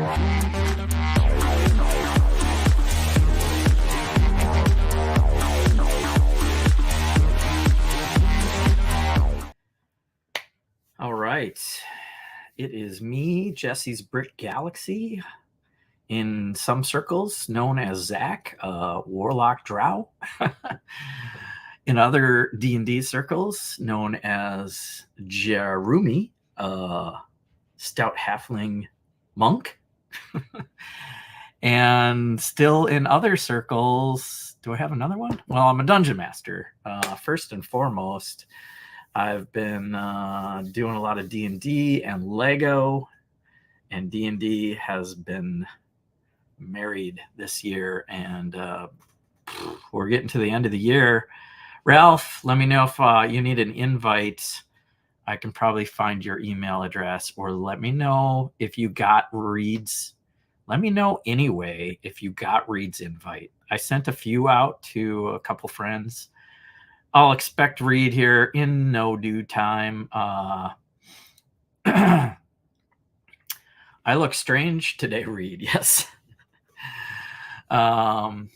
All right. It is me, Jesse's Brick Galaxy, in some circles known as Zach, Warlock Drow. In other D&D circles known as Jerumi, Stout Halfling Monk. And still in other circles, do I have another one? Well, I'm a Dungeon Master. First and foremost, I've been doing a lot of D&D and Lego, and D&D has been married this year, and we're getting to the end of the year. Ralph, let me know if you need an invite. I can probably find your email address, or let me know if you got Reed's. Let me know anyway if you got Reed's invite. I sent a few out to a couple friends. I'll expect Reed here in no due time. I look strange today, Reed. Yes. I'm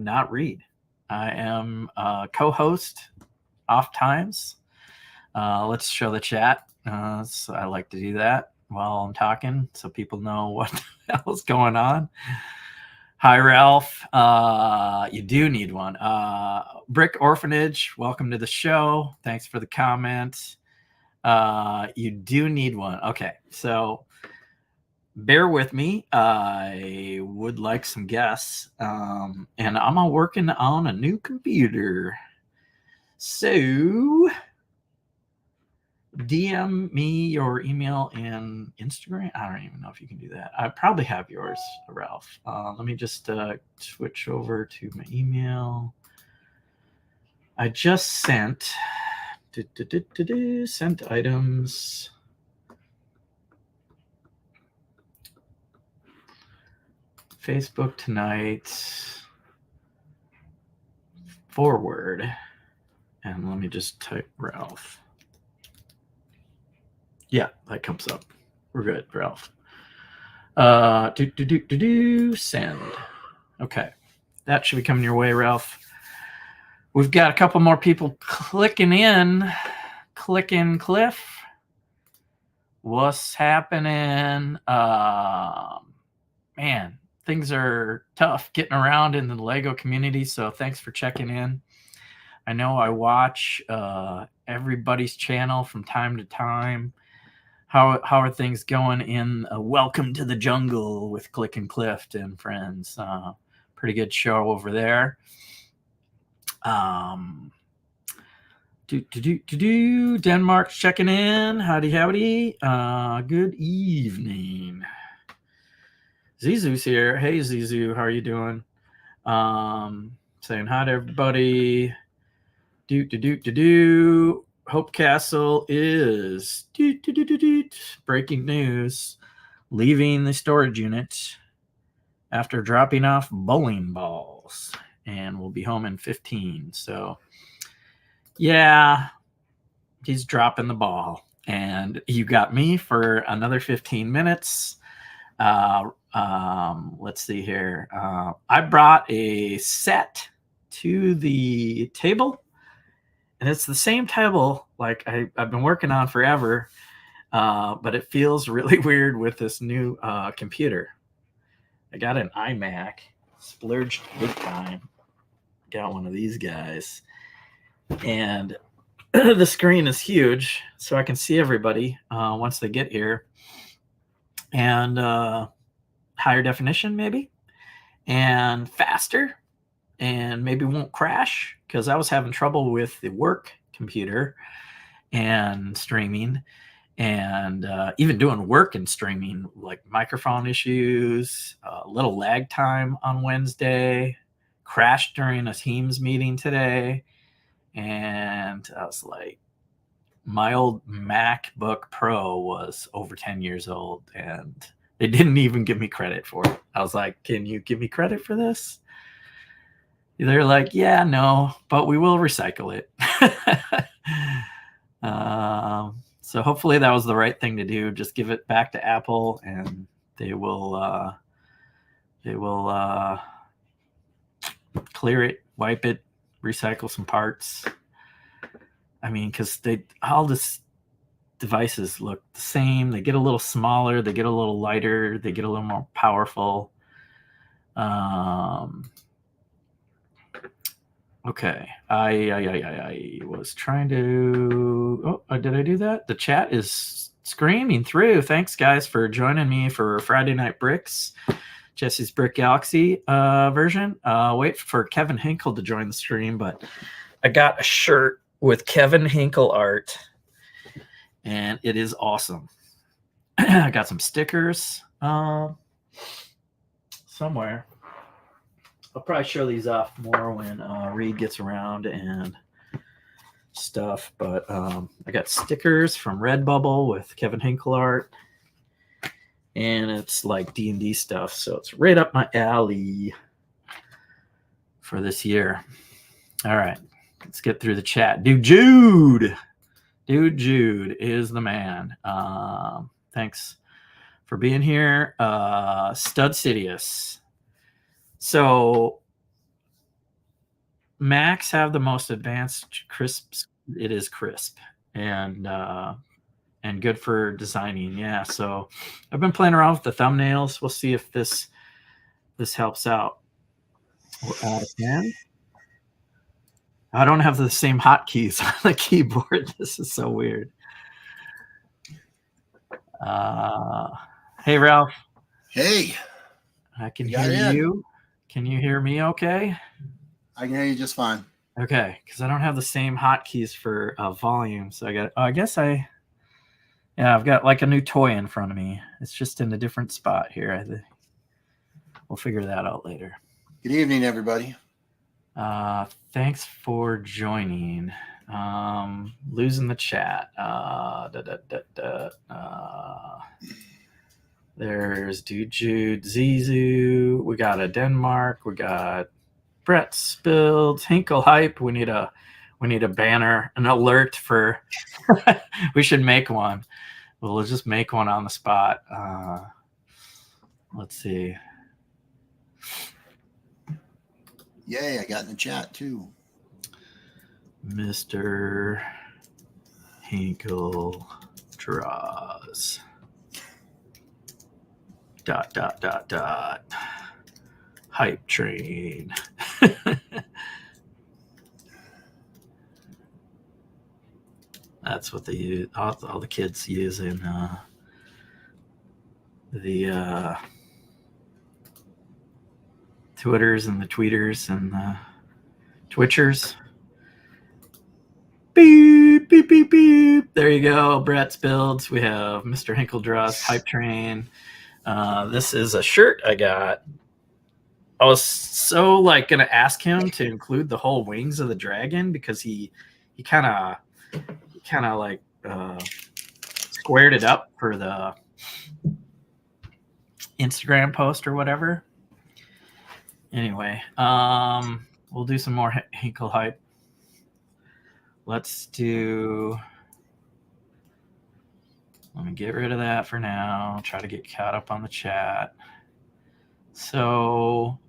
not Reed. I am a co-host off times. Let's show the chat. So I like to do that while I'm talking so people know what the hell's going on. Hi, Ralph. You do need one. Brick Orphanage, welcome to the show. Thanks for the comment. You do need one. Okay, so bear with me. I would like some guests. And I'm working on a new computer. So DM me your email and Instagram. I don't even know if you can do that. I probably have yours, Ralph. Let me just switch over to my email. I just sent sent items. Facebook tonight. Forward. And let me just type Ralph. Yeah, that comes up. We're good, Ralph. Send. Okay. That should be coming your way, Ralph. We've got a couple more people clicking in. Clicking Cliff. What's happening? Man, things are tough getting around in the Lego community, so thanks for checking in. I know I watch everybody's channel from time to time. How are things going in Welcome to the Jungle with Click and Clift and friends? Pretty good show over there. Denmark's checking in. Howdy. Good evening. Zizu's here. Hey, Zizu, how are you doing? Saying hi to everybody. Hope Castle is breaking news, leaving the storage unit after dropping off bowling balls, and will be home in 15. So, yeah, he's dropping the ball, and you got me for another 15 minutes. Let's see here. I brought a set to the table. And it's the same table like I've been working on forever, but it feels really weird with this new computer. I got an iMac, splurged big time. Got one of these guys. And the screen is huge, so I can see everybody once they get here. And higher definition, maybe. And faster. And maybe won't crash, because I was having trouble with the work computer and streaming, and even doing work and streaming, like microphone issues, a little lag time on Wednesday, crashed during a Teams meeting today. And I was like, my old MacBook Pro was over 10 years old, and they didn't even give me credit for it. I was like, can you give me credit for this? They're like, yeah, no, but we will recycle it. So hopefully that was the right thing to do. Just give it back to Apple, and they will clear it, wipe it, recycle some parts. I mean, because all this devices look the same. They get a little smaller, they get a little lighter, they get a little more powerful. Okay, I was trying to. Oh, did I do that? The chat is screaming through. Thanks, guys, for joining me for Friday Night Bricks, Jesse's Brick Galaxy version. Wait for Kevin Hinkle to join the stream, but I got a shirt with Kevin Hinkle art, and it is awesome. I got some stickers somewhere. I'll probably show these off more when Reed gets around and stuff. But I got stickers from Redbubble with Kevin Hinkle art, and it's like D&D stuff, so it's right up my alley for this year. All right, let's get through the chat. Dude Jude is the man. Thanks for being here. Stud Sidious. So Macs have the most advanced crisps. It is crisp and good for designing. Yeah. So I've been playing around with the thumbnails. We'll see if this helps out. We'll add a pen. I don't have the same hotkeys on the keyboard. This is so weird. Hey, Ralph. Hey. I can hear you. Can you hear me okay? I can hear you just fine. Okay, because I don't have the same hotkeys for volume. So I've got like a new toy in front of me. It's just in a different spot here. We'll figure that out later. Good evening, everybody. Thanks for joining. Losing the chat. There's Dude Jude, Zizu. We got a Denmark. We got Brett Spilled, Hinkle Hype. We need a banner, an alert for. We should make one. We'll just make one on the spot. Let's see. Yay! I got in the chat too. Mr. Hinkle draws. ... Hype train. That's what they use. All the kids use in the Twitters and the tweeters and the Twitchers. Beep, beep, beep, beep. There you go. Brett's builds. We have Mr. Hinkle draws, Hype train. This is a shirt I got. I was so gonna ask him to include the whole wings of the dragon because he kind of squared it up for the Instagram post or whatever. Anyway, we'll do some more Hinkle Hype. Let me get rid of that for now. Try to get caught up on the chat. So,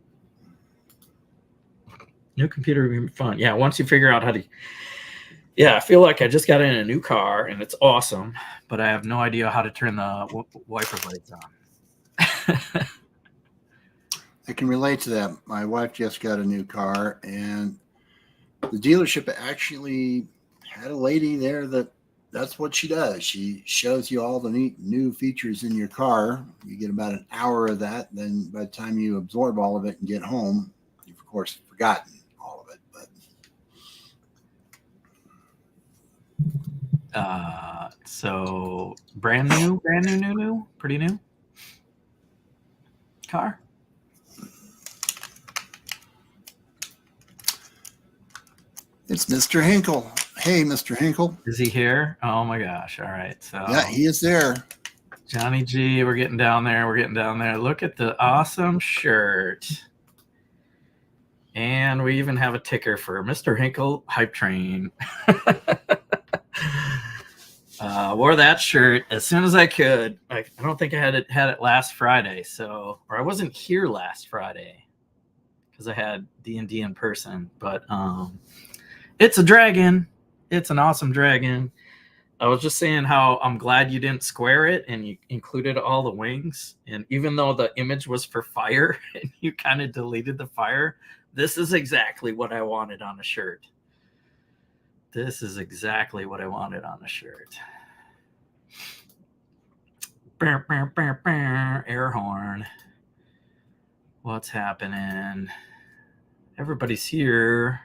new computer would be fun. Yeah, once you figure out how to. Yeah, I feel like I just got in a new car and it's awesome, but I have no idea how to turn the wiper blades on. I can relate to that. My wife just got a new car, and the dealership actually had a lady there that's what she does. She shows you all the neat new features in your car. You get about an hour of that. Then by the time you absorb all of it and get home, you've of course forgotten all of it. But so brand new, pretty new car. It's Mr. Hinkle. Hey, Mr. Hinkle. Is he here? Oh my gosh. All right. So yeah, he is there. Johnny G, we're getting down there. Look at the awesome shirt. And we even have a ticker for Mr. Hinkle Hype Train. Wore that shirt as soon as I could. I don't think I had it last Friday, or I wasn't here last Friday because I had D&D in person. But it's a dragon. It's an awesome dragon. I was just saying how I'm glad you didn't square it and you included all the wings. And even though the image was for fire and you kind of deleted the fire, this is exactly what I wanted on a shirt. This is exactly what I wanted on a shirt. Air horn. What's happening? Everybody's here,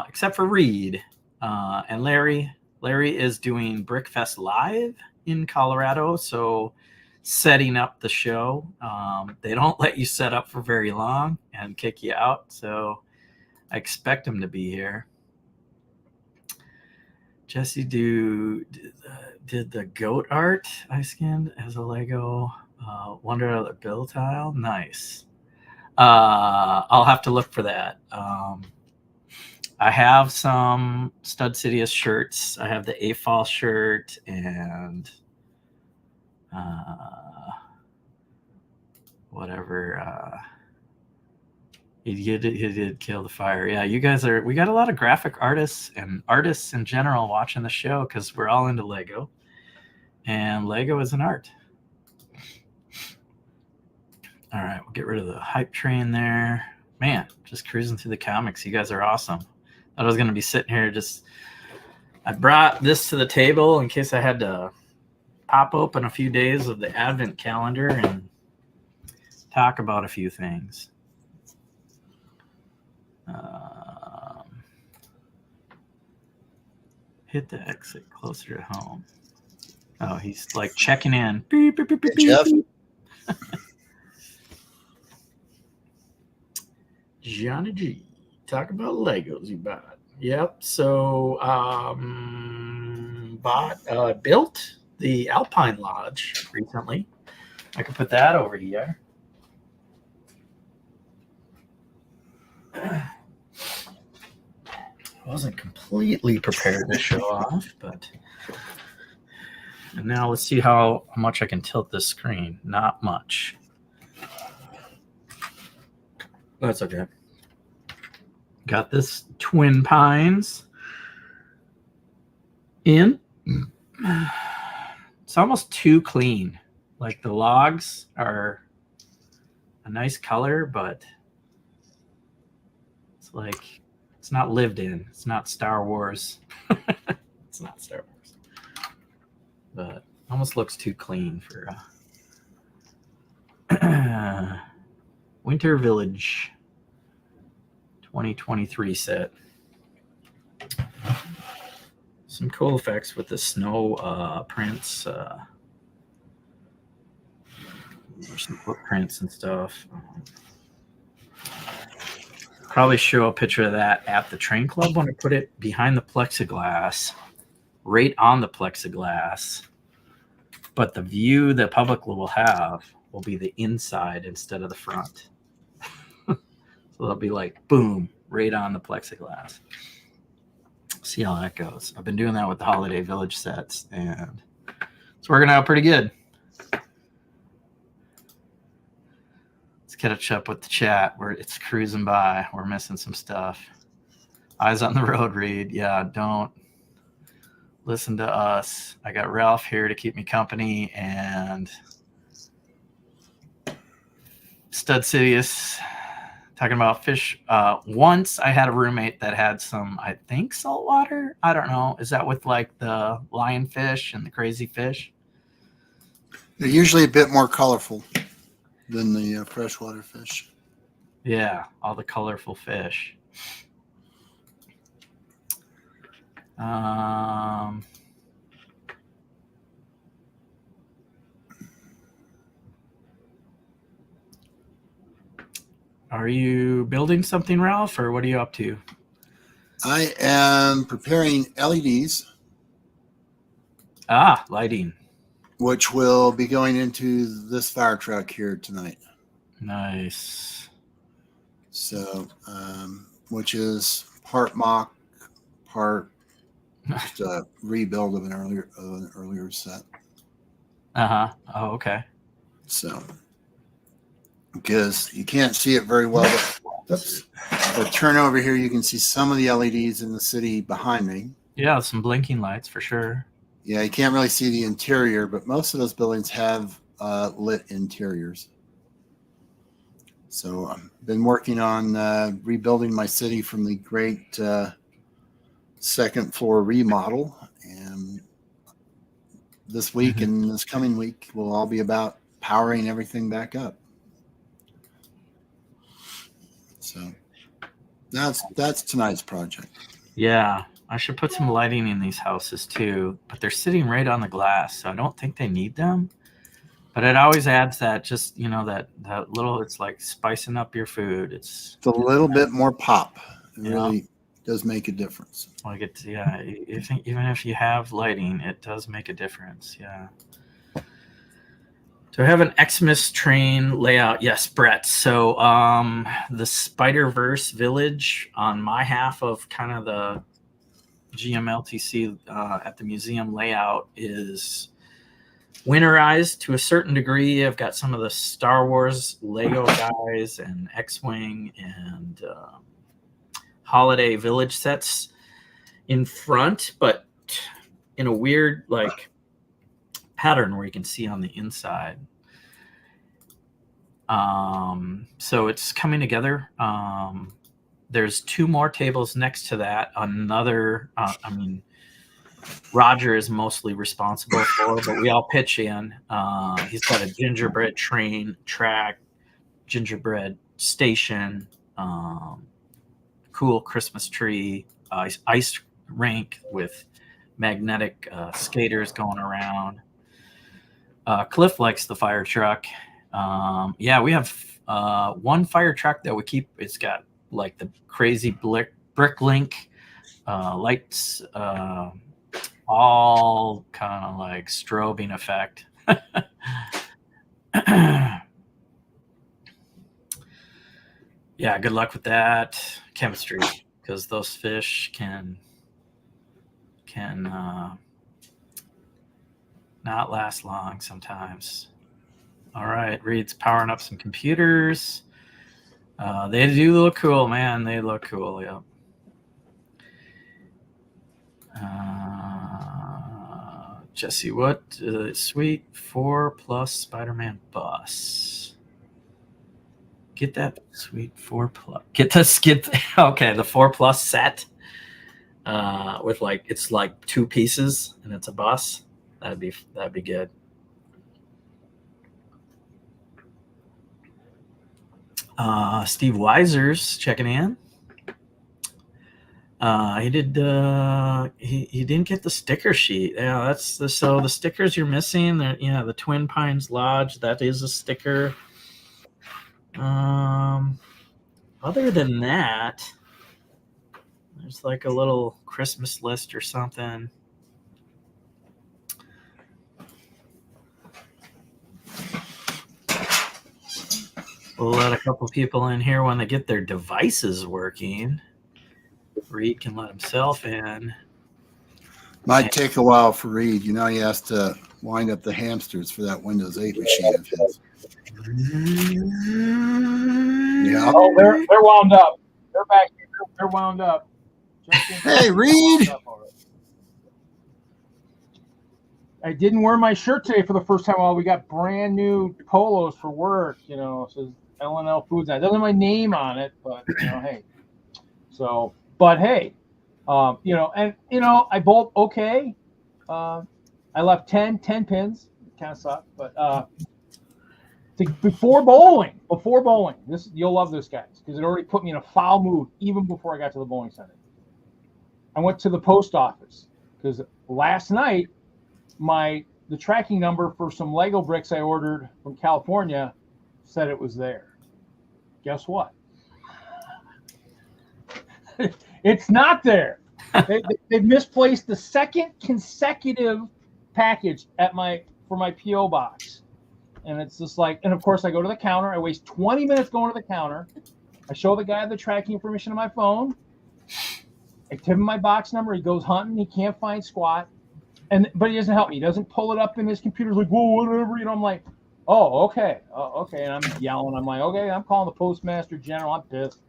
except for Reed and Larry. Larry is doing Brickfest Live in Colorado, so setting up the show. They don't let you set up for very long and kick you out, so I expect him to be here. Jesse did the goat art I scanned as a Lego $1 bill tile. Nice. I'll have to look for that. I have some Stud Sidious shirts. I have the AFOL shirt and whatever. He did kill the fire. Yeah, you guys we got a lot of graphic artists and artists in general watching the show because we're all into Lego. And Lego is an art. All right, we'll get rid of the hype train there. Man, just cruising through the comics. You guys are awesome. I was going to be sitting here I brought this to the table in case I had to pop open a few days of the Advent calendar and talk about a few things. Hit the exit closer to home. Oh, he's like checking in. Beep, beep, beep, beep, Hey, Jeff. beep. Johnny G. Talk about Legos you bought. Yep. So built the Alpine Lodge recently. I could put that over here. I wasn't completely prepared to show off, but and now let's see how much I can tilt this screen. Not much. That's okay. Got this Twin Pines in. It's almost too clean. Like the logs are a nice color, but it's like it's not lived in. It's not Star Wars. It's not Star Wars. But almost looks too clean for Winter Village 2023 set. Some cool effects with the snow prints. There's some footprints and stuff. Probably show a picture of that at the train club when I put it behind the plexiglass, right on the plexiglass. But the view the public will have will be the inside instead of the front. So they'll be like, boom, right on the plexiglass. See how that goes. I've been doing that with the Holiday Village sets, and it's working out pretty good. Let's catch up with the chat where it's cruising by. We're missing some stuff. Eyes on the road, Reed. Yeah, don't listen to us. I got Ralph here to keep me company, and Stud Sidious talking about fish. Once I had a roommate that had some, I think, saltwater. I don't know. Is that with like the lionfish and the crazy fish? They're usually a bit more colorful than the freshwater fish. Yeah, all the colorful fish. Are you building something, Ralph, or what are you up to? I am preparing LEDs. Lighting. Which will be going into this fire truck here tonight. Nice. So, which is part mock, part just a rebuild of an earlier set. Oh, okay. So, because you can't see it very well, but I'll turn over here. You can see some of the LEDs in the city behind me. Yeah, some blinking lights for sure. Yeah, you can't really see the interior, but most of those buildings have lit interiors. So I've been working on rebuilding my city from the great second floor remodel. And this week and this coming week will all be about powering everything back up. So that's tonight's project. Yeah. I should put some lighting in these houses too, but they're sitting right on the glass, so I don't think they need them. But it always adds that, just, you know, that little, it's like spicing up your food. It's a little bit more pop. It really does make a difference. Like it, yeah. Even if you have lighting, it does make a difference. Yeah. Do I have an Xmas train layout? Yes, Brett. So the Spider-Verse village on my half of kind of the GMLTC at the museum layout is winterized to a certain degree. I've got some of the Star Wars Lego guys and X-Wing and holiday village sets in front, but in a weird like pattern where you can see on the inside. So it's coming together. There's 2 more tables next to that. Another, Roger is mostly responsible for, but we all pitch in. He's got a gingerbread track, gingerbread station, cool Christmas tree, ice rink with magnetic skaters going around. Cliff likes the fire truck. We have 1 fire truck that we keep. It's got like the crazy brick link lights, all kind of like strobing effect. Yeah, good luck with that chemistry, because those fish can not last long sometimes. All right, Reed's powering up some computers. They do look cool, man. They look cool, yeah. Jesse, what Suite 4+ Spider-Man bus? Get that Suite 4+. Okay, the 4+ set with like, it's like 2 pieces and it's a bus. That'd be good. Steve Weiser's checking in. He didn't get the sticker sheet. Yeah, so the stickers you're missing. The Twin Pines Lodge, that is a sticker. Other than that, there's like a little Christmas list or something. We'll let a couple people in here when they get their devices working. Reed can let himself in. Might take a while for Reed. You know, he has to wind up the hamsters for that Windows 8 machine of his. Yeah. Oh, they're wound up. They're back here. They're wound up. Hey, Reed. I didn't wear my shirt today for the first time. We got brand new polos for work. You know, it says L&L Foods. It doesn't have my name on it, but hey. So, but hey, I bowled okay. I left 10 pins. Kind of sucked, but before bowling, you'll love this, guys, because it already put me in a foul mood even before I got to the bowling center. I went to the post office because last night the tracking number for some Lego bricks I ordered from California said it was there. Guess what? It's not there. They've misplaced the second consecutive package for my PO box, and it's just like. And of course, I go to the counter. I waste 20 minutes going to the counter. I show the guy the tracking information on my phone, I tip him my box number. He goes hunting. He can't find squat, but he doesn't help me. He doesn't pull it up in his computer. He's like, whoa, whatever. You know, I'm like, oh, okay, okay. And I'm yelling. I'm like, okay, I'm calling the postmaster general. I'm pissed.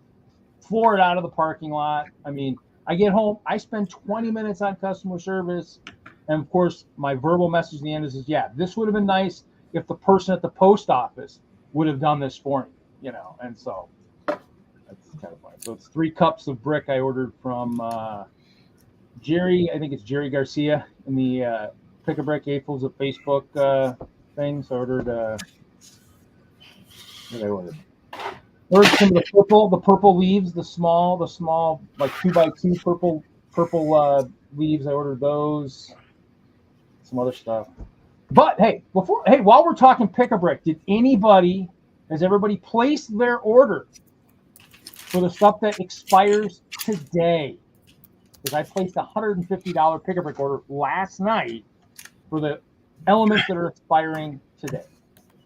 Floor it out of the parking lot. I mean, I get home. I spend 20 minutes on customer service. And, of course, my verbal message at the end is, yeah, this would have been nice if the person at the post office would have done this for me, you know. And so that's kind of funny. So it's 3 cups of brick I ordered from Jerry. I think it's Jerry Garcia in the Pick a Brick AFOLs of Facebook thing. So I ordered what did I order? Ordered some of the purple leaves, the small like 2x2 purple leaves. I ordered those. Some other stuff. But hey, while we're talking Pick a Brick, has everybody placed their order for the stuff that expires today? Because I placed a $150 Pick a Brick order last night for the elements that are expiring today.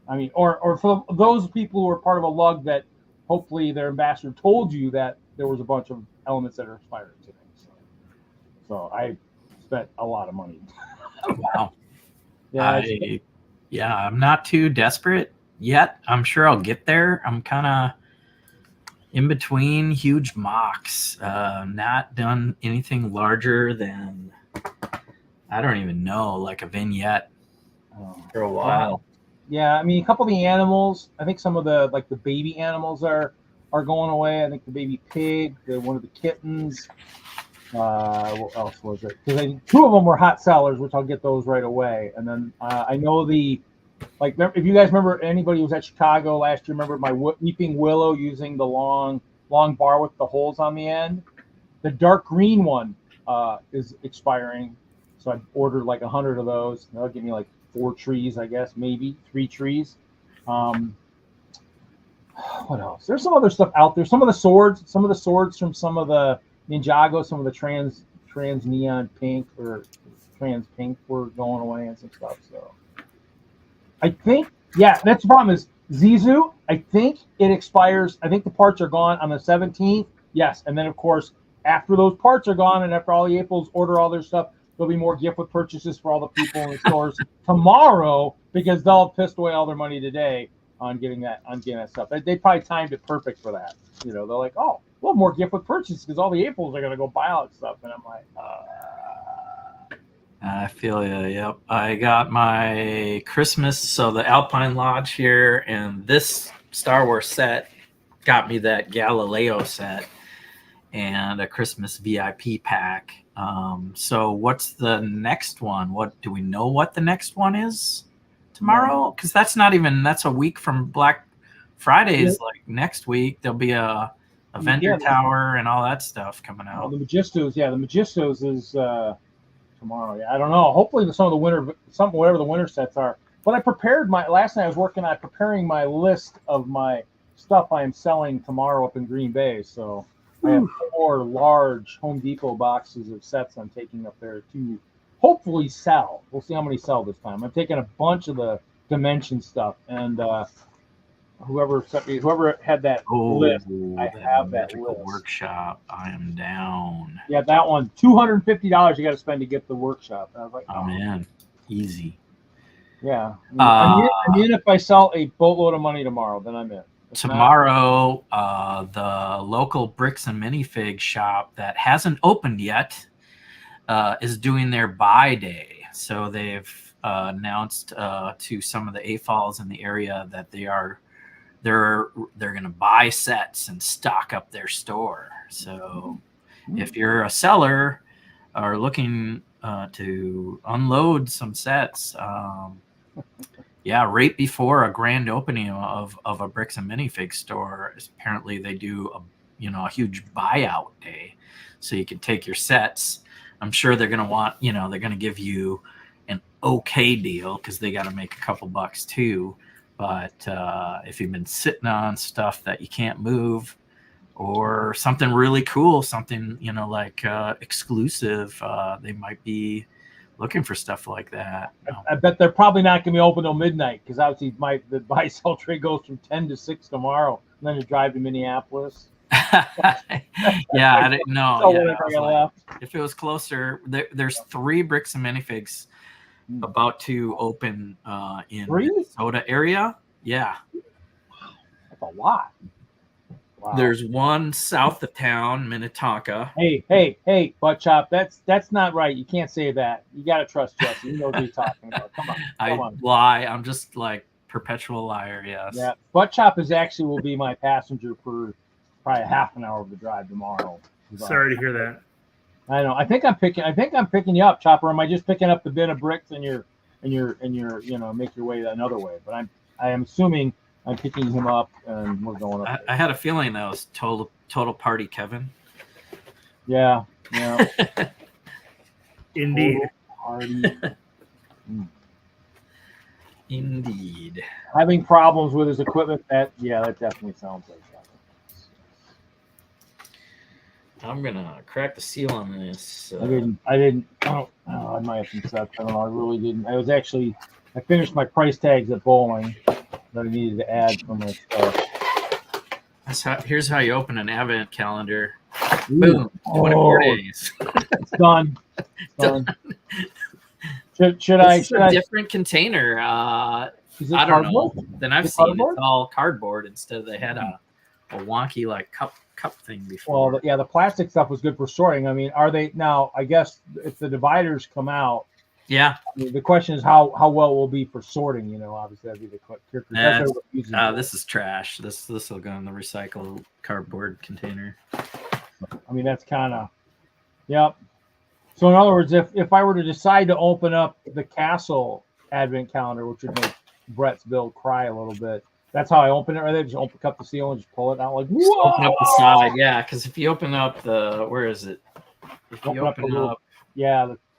I mean, or for those people who are part of a lug that hopefully their ambassador told you that there was a bunch of elements that are expiring today. So I spent a lot of money. Wow. Yeah, I'm not too desperate yet. I'm sure I'll get there. I'm kind of in between huge MOCs. Not done anything larger than, I don't even know, like a vignette for a while. Yeah, I mean, a couple of the animals, I think some of the baby animals are going away. I think the baby pig, one of the kittens. What else was it? Because 2 of them were hot sellers, which I'll get those right away. And then I know if you guys remember, anybody who was at Chicago last year, remember my weeping willow using the long bar with the holes on the end. The dark green one is expiring, so I ordered like 100 of those. That'll give me like 4 trees, I guess, maybe 3 trees. What else? There's some other stuff out there. Some of the swords from some of the Ninjago, some of the trans neon pink or trans pink were going away and some stuff. So I think, yeah, that's the problem is Zizu. I think it expires. I think the parts are gone on the 17th. Yes, and then of course after those parts are gone and after all the AFOLs order all their stuff, there'll be more gift with purchases for all the people in the stores tomorrow because they'll have pissed away all their money today on getting that stuff. They probably timed it perfect for that. You know, they're like, oh, well, more gift with purchase because all the AFOLs are going to go buy all that stuff. And I'm like, I feel you. Yep. I got my Christmas. So the Alpine Lodge here and this Star Wars set got me that Galileo set and a Christmas VIP pack. So what's the next one? What do we know what the next one is tomorrow? Because that's a week from Black Friday is like next week. There'll be a vendor tower and all that stuff coming out. The Magistos is tomorrow. Yeah, I don't know. Hopefully whatever the winter sets are. But I prepared last night I was working on preparing my list of my stuff I am selling tomorrow up in Green Bay. So I have 4 large Home Depot boxes of sets I'm taking up there to hopefully sell. We'll see how many sell this time. I'm taking a bunch of the Dimension stuff and whoever had that list, I have that list. Workshop. I am down. Yeah, that one. $250 you got to spend to get the workshop. And I was like, oh man, easy. Yeah, I'm in if I sell a boatload of money tomorrow. Then I'm in. Tomorrow, the local bricks and minifig shop that hasn't opened yet is doing their buy day. So they've announced to some of the AFOLs in the area that they're going to buy sets and stock up their store. So if you're a seller or looking to unload some sets, right before a grand opening of a bricks and minifig store, apparently they do a huge buyout day. So you can take your sets. I'm sure they're going to want, they're going to give you an okay deal because they got to make a couple bucks too. But if you've been sitting on stuff that you can't move or something really cool, something, like exclusive, they might be looking for stuff like that. I bet they're probably not going to be open till midnight because obviously the buy-sell trade goes from 10 to 6 tomorrow. And then you drive to Minneapolis. Yeah, I didn't know. So Yeah, whatever I was I like, left. if it was closer, there's 3 bricks and minifigs about to open in 3? Minnesota area. Yeah. That's a lot. Wow. There's one south of town, Minnetonka. Hey, butt chop. That's not right. You can't say that. You got to trust Jesse. You know what he's talking about. Come on. I lie. I'm just like perpetual liar. Yes. Yeah. Butt chop is actually will be my passenger for probably a half an hour of the drive tomorrow. Sorry to hear that. I know. I think I'm picking you up, Chopper. Am I just picking up the bin of bricks and you're make your way another way? But I am assuming I'm picking him up and we're going up. I had a feeling that was total party, Kevin. Yeah. Indeed. Party. Indeed. Having problems with his equipment. That definitely sounds like that. I'm gonna crack the seal on this. I didn't. Oh, I might have some stuff. I don't know. I really didn't. I finished my price tags at bowling that I needed to add for my stuff. Here's how you open an advent calendar. Ooh. Boom. 24 days. It's done. Should I? Different container. Is it I don't cardboard? know. Then I've Is it seen cardboard? it's all cardboard instead. They had a wonky like cup thing before. Well, the plastic stuff was good for sorting. I mean, are they now? I guess if the dividers come out, yeah. I mean, the question is how well it will be for sorting. Obviously that'd be the character. This is trash. This will go in the recycled cardboard container. I mean, that's kind of, yep. So in other words, if I were to decide to open up the Castle Advent Calendar, which would make Brett's build cry a little bit, that's how I open it. Right there, just open up the seal and just pull it out like. Whoa! Open up the side, yeah. Because if you open up where is it? If you open up,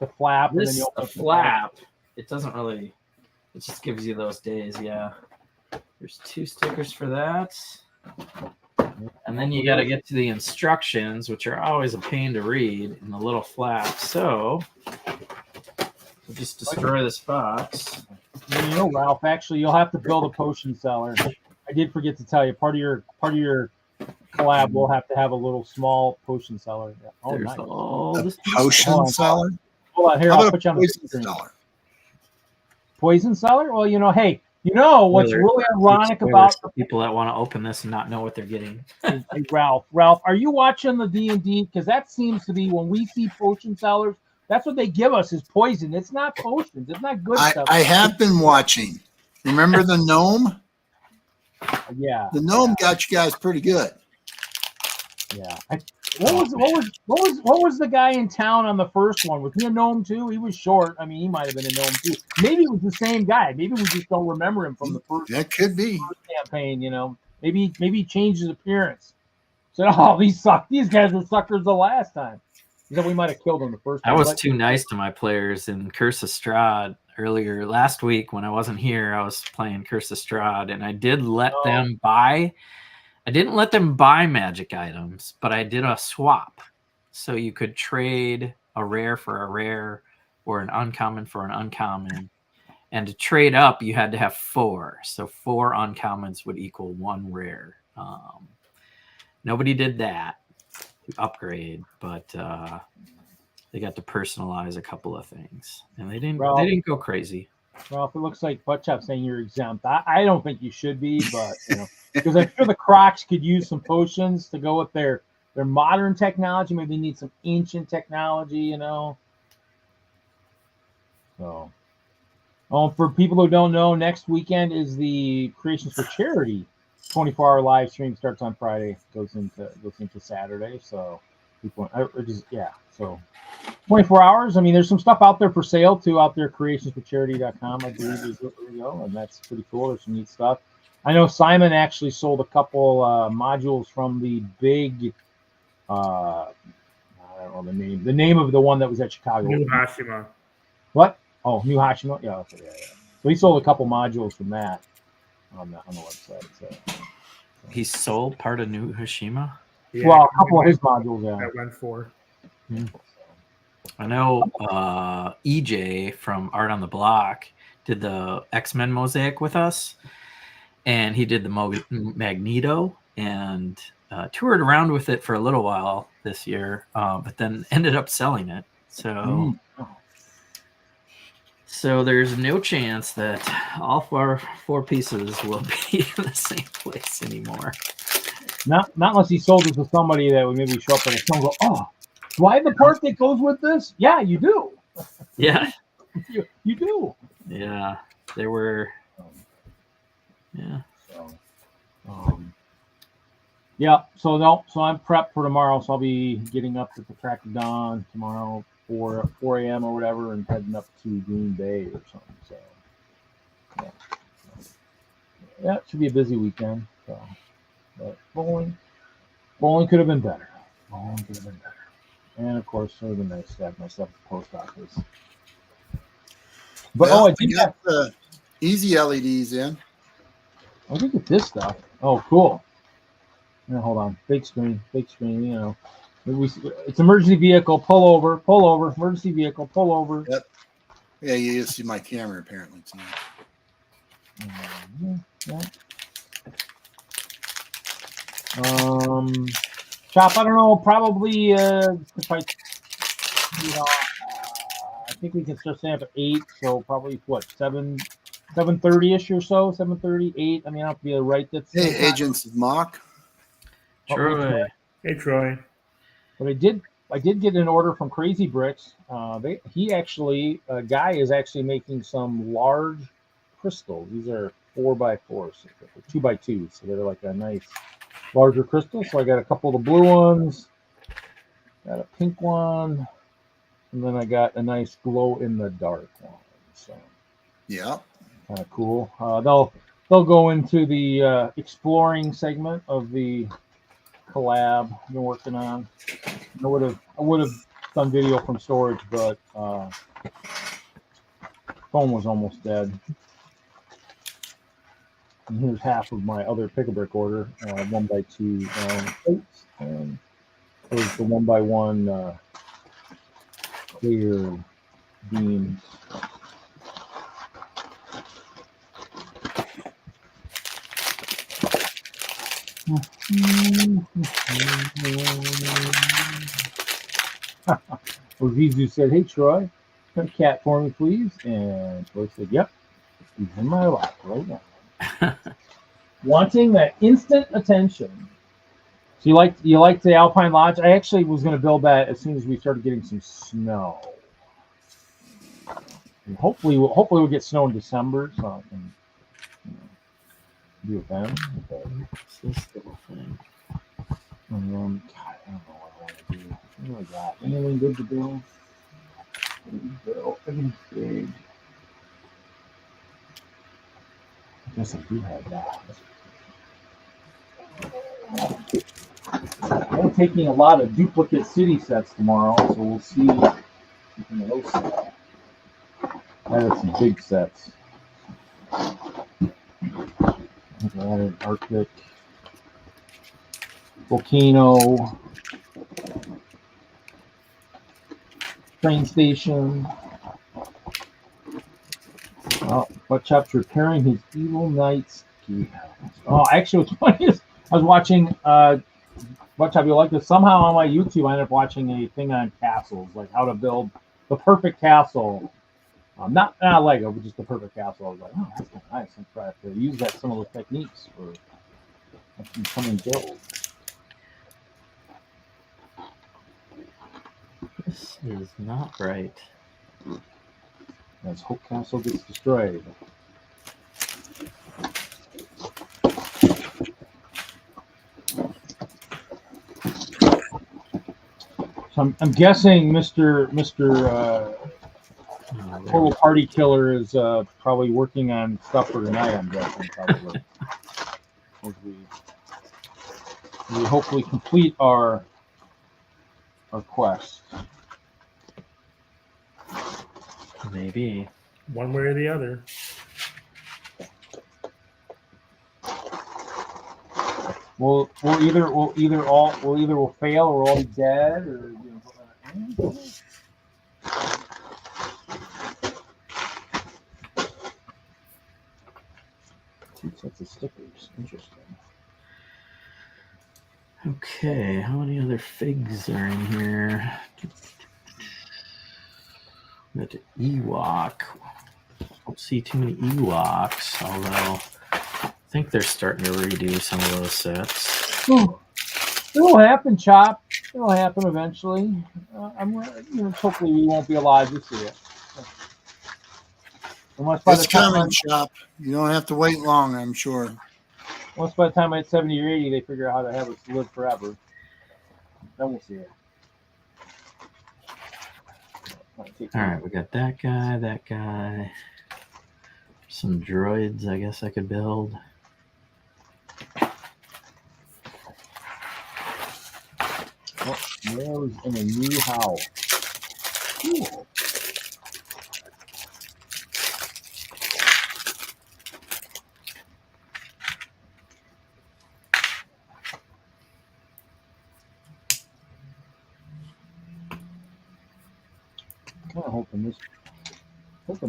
the flap, and then you open the flap, it doesn't really. It just gives you those days, yeah. There's 2 stickers for that. And then you got to get to the instructions, which are always a pain to read in the little flap. So we'll just destroy this box. Ralph, actually, you'll have to build a potion cellar. I did forget to tell you, part of your collab will have to have a little small potion cellar. Yeah. Oh, There's nice. all this Potion cellar? Hold on, here, How I'll about put you on the poison screen. cellar? Poison cellar? Well, hey, what's really ironic about the people that want to open this and not know what they're getting. Hey, Ralph, are you watching the D&D? Because that seems to be when we see potion cellars, that's what they give us is poison. It's not potions. It's not good stuff. I have been watching. Remember the gnome? Yeah. The gnome got you guys pretty good. Yeah. What was the guy in town on the first one? Was he a gnome too? He was short. I mean, he might have been a gnome too. Maybe it was the same guy. Maybe we just don't remember him from the first. That could be. Campaign. Maybe he changed his appearance. Said, "Oh, these guys were suckers the last time." We might have killed him the first time. I was too nice to my players in Curse of Strahd earlier last week when I wasn't here. I was playing Curse of Strahd, and I did let them buy. I didn't let them buy magic items, but I did a swap. So you could trade a rare for a rare or an uncommon for an uncommon. And to trade up, you had to have 4. So 4 uncommons would equal 1 rare. Nobody did that to upgrade, but they got to personalize a couple of things. And they didn't go crazy. Well, if it looks like Buttchop saying you're exempt, I don't think you should be, but because I'm sure the Crocs could use some potions to go with their modern technology. Maybe they need some ancient technology, So, for people who don't know, next weekend is the Creations for Charity 24-hour live stream. Starts on Friday, goes into Saturday. So, so 24 hours. I mean, there's some stuff out there for sale too, out there, creationsforcharity.com, I believe is where we go, and that's pretty cool. There's some neat stuff. I know Simon actually sold a couple modules from the big, I don't know the name of the one that was at Chicago. New Hashima. What? Oh, New Hashima. Yeah, okay, yeah. So he sold a couple modules from that on the website. So. He sold part of New Hashima? Yeah, well, a couple of his modules, yeah. That went for. I know EJ from Art on the Block did the X-Men mosaic with us, and he did the Magneto, and toured around with it for a little while this year, but then ended up selling it. So there's no chance that all four pieces will be in the same place anymore. Not unless he sold it to somebody that would maybe show up at a show and go, "Oh, do I have the part that goes with this?" Yeah, you do. Yeah. You do. Yeah. There were. Yeah. Yeah. So I'm prepped for tomorrow. So I'll be getting up at the crack of dawn tomorrow, 4 a.m. or whatever, and heading up to Green Bay or something. So yeah, it should be a busy weekend. So, but bowling could have been better. And of course, it would have been nice to have myself at the post office. But Well, I did got the easy LEDs in. I think it's this stuff. Oh, cool. Now, hold on. Big screen. You know, it's emergency vehicle. Pull over. Emergency vehicle. Pull over. Yep. Yeah, you see my camera apparently tonight. Yeah. Shop. I don't know. Probably. If I think we can start setting up at 8. So probably what 7:30ish or so. 7:30, 8. I mean, I'll have to be right. That's Agents of MOC. Troy. Hey, Troy. But I did get an order from Crazy Bricks. He actually, a guy is actually making some large crystals. These are 4x4s, 2x2s. So they're like a nice larger crystal. So I got a couple of the blue ones, got a pink one, and then I got a nice glow in the dark one. So Yeah. kind of cool. They'll go into the exploring segment of the collab I've been working on. I would have done video from storage, but phone was almost dead. And here's half of my other pick-a-brick order, 1x2 plates, and here's the 1x1 clear beams. Ozizu said, "Hey Troy, cut a cat for me, please." And Troy said, "Yep, he's in my lap right now." Wanting that instant attention. So you like the Alpine Lodge? I actually was going to build that as soon as we started getting some snow. And hopefully we'll get snow in December, so I can do it then. God, I don't know what I want to do. What do I got? Anything good to build? Everything's big. I guess I do have that. I'm taking a lot of duplicate city sets tomorrow, so we'll see those sets. I have some big sets. I added Arctic, Volcano, train station. What chapter repairing his Evil Knights? Oh, actually, what's funny is I was watching. What chapter you like this? Somehow on my YouTube, I ended up watching a thing on castles, like how to build the perfect castle. Not Lego, but just the perfect castle. I was like, oh, that's kind of nice. I'm trying to use that some of the techniques for coming build. This is not right. As Hope Castle gets destroyed. So I'm guessing Mr. Total Party Killer is probably working on stuff for tonight. I'm guessing probably. As we hopefully complete our quest. Maybe. One way or the other. We'll either fail or we'll all be dead or. Two sets of stickers. Interesting. Okay, how many other figs are in here? Got the Ewok. Don't see too many Ewoks, although I think they're starting to redo some of those sets. It'll happen, Chop. It'll happen eventually. Hopefully we won't be alive to see it. Unless by It's the time coming, Chop. You don't have to wait long, I'm sure. Once by the time I hit 70 or 80, they figure out how to have us live forever. Then we'll see it. All right, we got that guy. Some droids, I guess I could build. Oh, Mayo's in a new house. Cool. I'm kind of hoping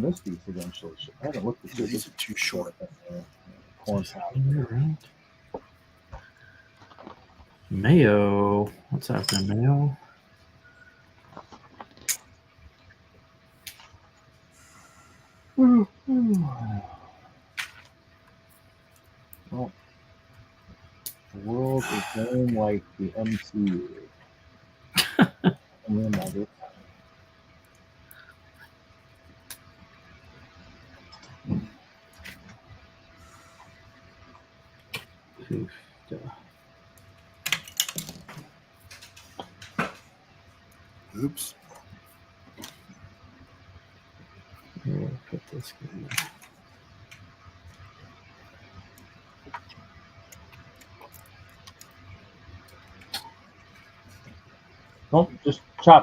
this piece eventually. I haven't looked at These are too short. Corn house. Right. Mayo. What's happening, Mayo? Well, the world is going like the MCU. Oops. Here, put this guy.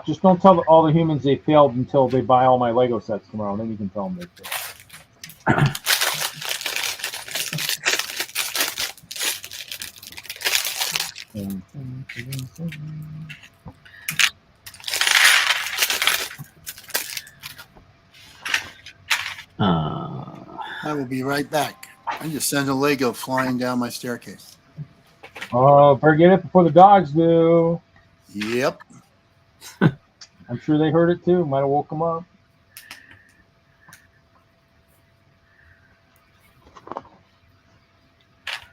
Just don't tell all the humans they failed until they buy all my Lego sets tomorrow. Then you can tell them they failed. I will be right back. I just sent a Lego flying down my staircase. Oh, better get it before the dogs do. Yep. I'm sure they heard it too. Might have woke them up.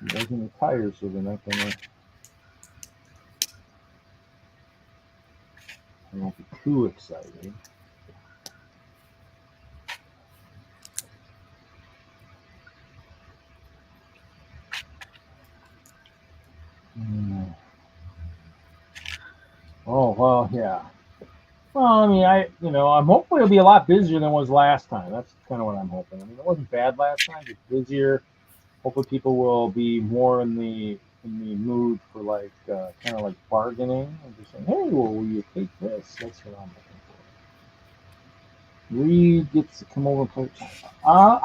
They're going to tire, so they're not going to. They won't be too excited. Oh, well, yeah. Well, I mean, I'm hopefully it'll be a lot busier than it was last time. That's kind of what I'm hoping. I mean, it wasn't bad last time, just busier. Hopefully people will be more in the mood for like kind of like bargaining and just saying, hey, well, will you take this? That's what I'm looking for. Reed gets to come over and play.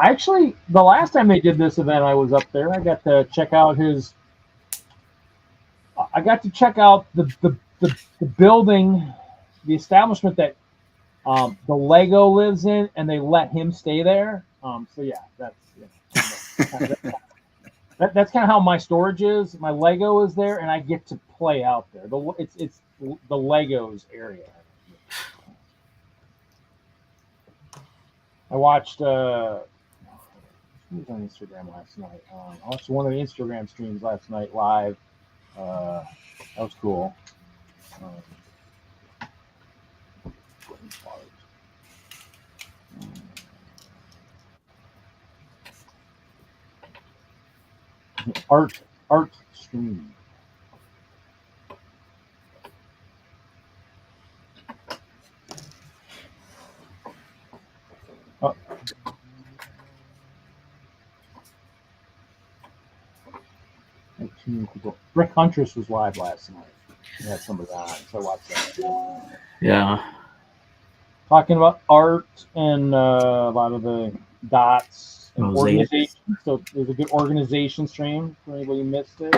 Actually, the last time they did this event, I was up there. I got to check out the building, the establishment that the Lego lives in, and they let him stay there. So yeah, that's kind of how my storage is. My Lego is there, and I get to play out there. It's the Legos area. I watched. Who was on Instagram last night? I watched one of the Instagram streams last night live. That was cool. Art stream. Oh. Rick Huntress was live last night. He had somebody on, so I watched that. Yeah. Talking about art and a lot of the dots and organization. So there's a good organization stream for anybody who missed it.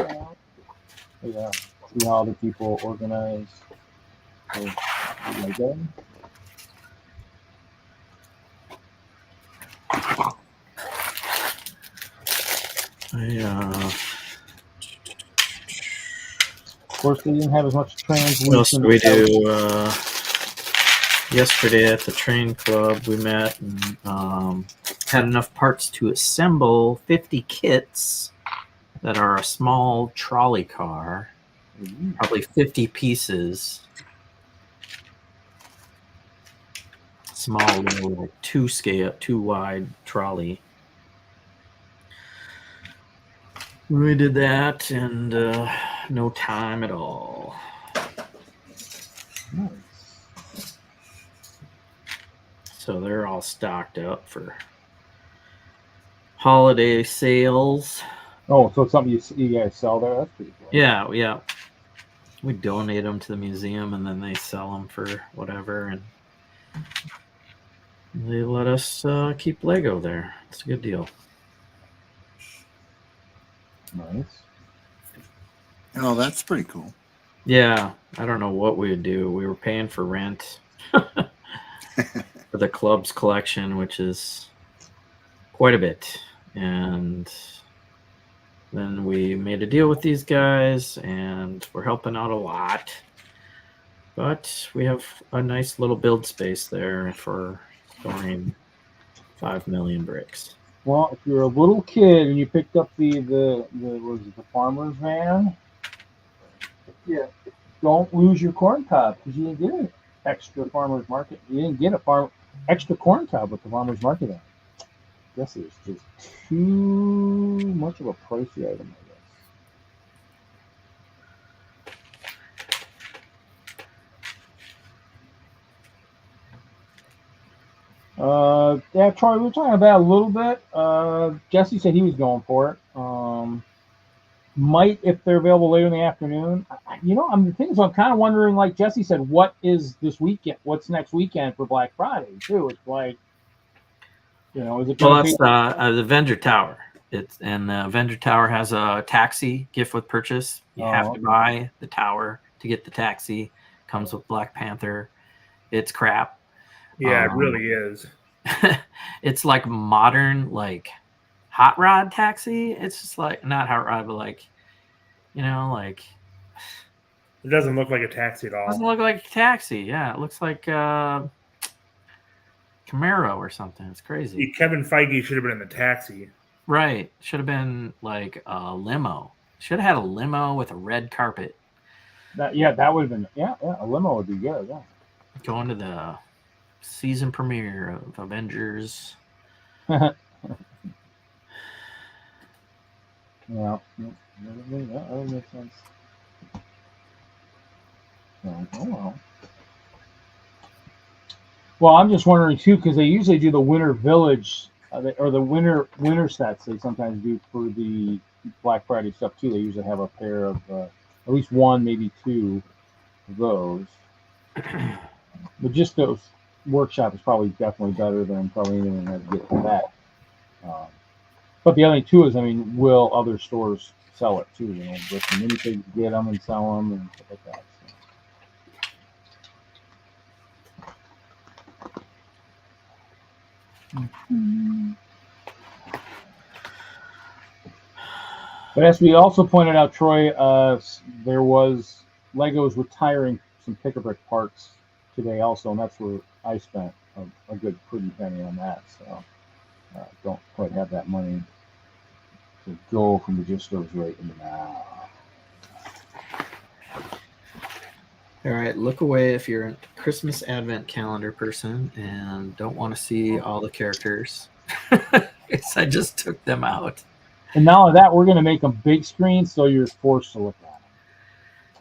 Yeah. See how other people organize. So, course, they didn't have as much What else translucent. did we do? Yesterday at the train club, we met and had enough parts to assemble 50 kits that are a small trolley car, probably 50 pieces. Small little like 2 wide trolley. We did that in no time at all. Nice. So they're all stocked up for holiday sales. Oh, so it's something you guys sell there? That's pretty cool. Yeah. We donate them to the museum, and then they sell them for whatever, and they let us keep Lego there. It's a good deal. Nice. Oh, that's pretty cool. Yeah, I don't know what we would do. We were paying for rent for the club's collection, which is quite a bit. And then we made a deal with these guys, and we're helping out a lot. But we have a nice little build space there for storing 5 million bricks. Well, if you're a little kid and you picked up the was it the farmer's van, yeah, don't lose your corn cob because you didn't get an extra farmer's market. You didn't get extra corn cob with the farmer's market on. I guess it's just too much of a pricey item, I guess. Yeah, Troy, we were talking about it a little bit. Jesse said he was going for it. Might, if they're available later in the afternoon. The thing is, I'm kind of wondering, like Jesse said, what is this weekend? What's next weekend for Black Friday, too? It's like, is it? Well, that's the Avenger Tower. The Avenger Tower has a taxi gift with purchase. You have to buy the tower to get the taxi. Comes with Black Panther. It's crap. Yeah, it really is. It's like modern, like hot rod taxi. It's just like not hot rod, but like, like it doesn't look like a taxi at all. It doesn't look like a taxi. Yeah, it looks like Camaro or something. It's crazy. Kevin Feige should have been in the taxi. Right. Should have been like a limo. Should have had a limo with a red carpet. That would have been a limo would be good. Yeah. Going to the season premiere of Avengers. Yeah, that would make sense. Well, I'm just wondering too, because they usually do the Winter Village or the winter sets. They sometimes do for the Black Friday stuff too. They usually have a pair of at least one, maybe two of those. But just those workshop is probably definitely better than probably anything that to get from that. But the other thing too is, will other stores sell it too? With the minifigs, get them and sell them and stuff like that. So. But as we also pointed out, Troy, there was Lego's retiring some pick-a-brick parts today also, and that's where I spent a good pretty penny on that. So don't quite have that money to go from the Gistos right into now. All right, look away if you're a Christmas Advent calendar person and don't want to see all the characters. I just took them out. And now that we're going to make them big screen, so you're forced to look at them.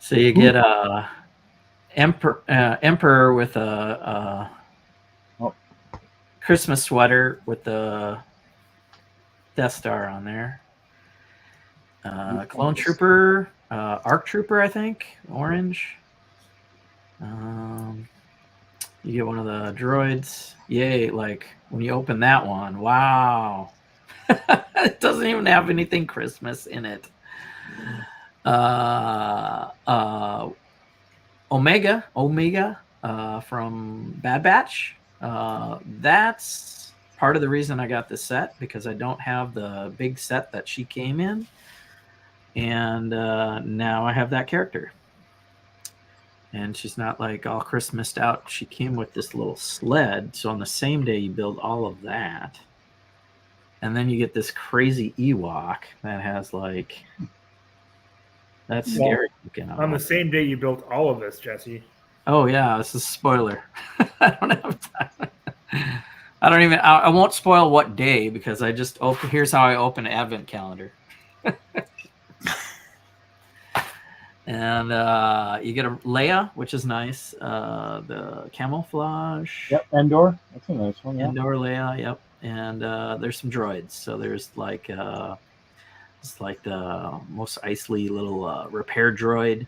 So you get a emperor with a Christmas sweater with the Death Star on there. Clone Trooper, Arc Trooper, I think, orange. You get one of the droids. Yay, like when you open that one, wow. It doesn't even have anything Christmas in it. Omega from Bad Batch. That's part of the reason I got this set, because I don't have the big set that she came in. And now I have that character. and she's not like all Christmased out. She came with this little sled. So on the same day, you build all of that. And then you get this crazy Ewok that has like, that's scary looking. On the same day you built all of this, Jesse. Oh yeah, this is a spoiler. I don't have time. I won't spoil what day because I just open. Here's how I open an advent calendar. And you get a Leia, which is nice. The camouflage. Yep, Endor. That's a nice one. Yeah. Endor Leia. Yep. And there's some droids. So there's like it's like the Mos Eisley little repair droid,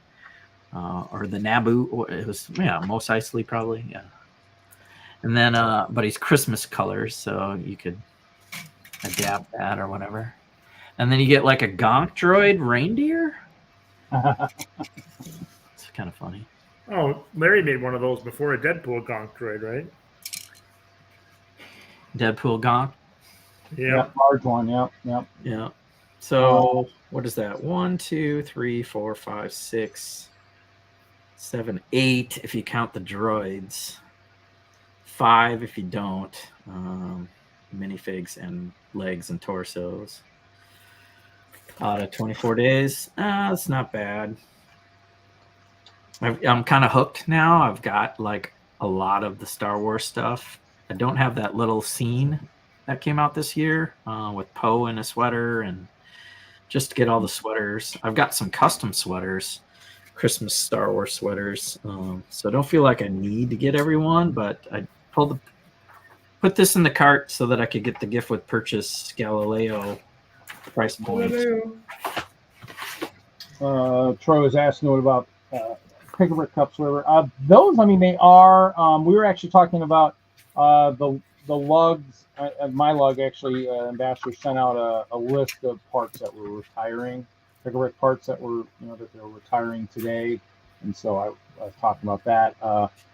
or the Naboo. It was Mos Eisley probably. Yeah. And then but he's Christmas colors, so you could adapt that or whatever. And then you get like a Gonk droid reindeer. It's kind of funny. Oh, Larry made one of those before a Deadpool Gonk droid, right? Deadpool Gonk. Yeah, large one. Yep. Yeah. So what is that? 1, 2, 3, 4, 5, 6, 7, 8 if you count the droids. 5 if you don't. Minifigs and legs and torsos. Out of 24 days. That's not bad. I'm kind of hooked now. I've got like a lot of the Star Wars stuff. I don't have that little scene that came out this year with Poe in a sweater, and just to get all the sweaters. I've got some custom sweaters, Christmas Star Wars sweaters. So I don't feel like I need to get everyone, but I put this in the cart so that I could get the gift with purchase Galileo price points. Troy was asking what about pick-a-brick cups, whatever. Those, I mean, they are. We were actually talking about the lugs. My lug actually, Ambassador sent out a list of parts that were retiring, pick-a-brick parts that were that they're retiring today, and so I was talking about that.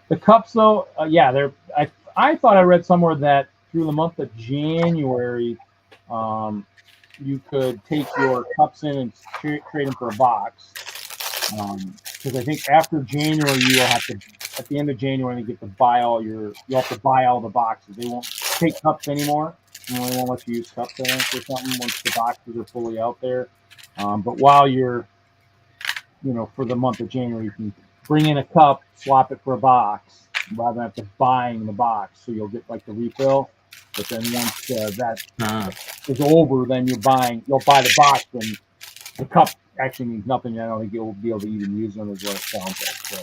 The cups, though, they're. I thought I read somewhere that through the month of January, you could take your cups in and trade them for a box. Because I think after January, you will have to, at the end of January, you have to buy all the boxes. They won't take cups anymore. They won't let you use cups, I think, or something once the boxes are fully out there. But while you're, for the month of January, you can bring in a cup, swap it for a box, rather than have to buying the box. So you'll get like the refill. But then once that is over, then you'll buy the box, and the cup actually means nothing. I don't think you'll be able to even use them as what it sounds like. So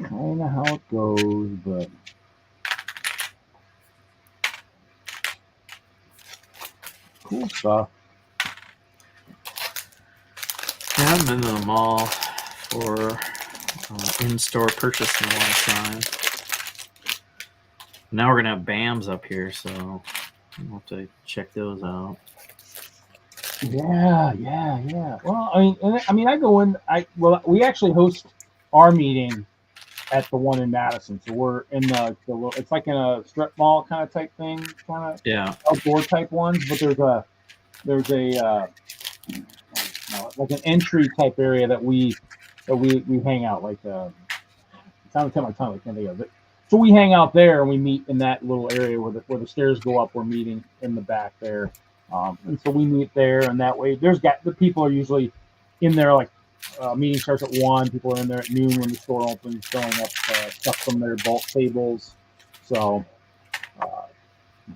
kind of how it goes, but cool stuff. Yeah, I've been to the mall for in-store purchase in a long time. Now we're gonna have BAMs up here, so we'll have to check those out. Yeah. Well, I go in. We actually host our meeting at the one in Madison, so we're in the it's like in a strip mall kind of type thing, kind of outdoor type ones. But there's a like an entry type area that we hang out, like it's on the tip of my tongue, I can't think of it. So we hang out there and we meet in that little area where the stairs go up. We're meeting in the back there, and so we meet there, and that way the people are usually in there. Like meeting starts at 1. People are in there at noon when the store opens, filling up stuff from their bulk tables. So,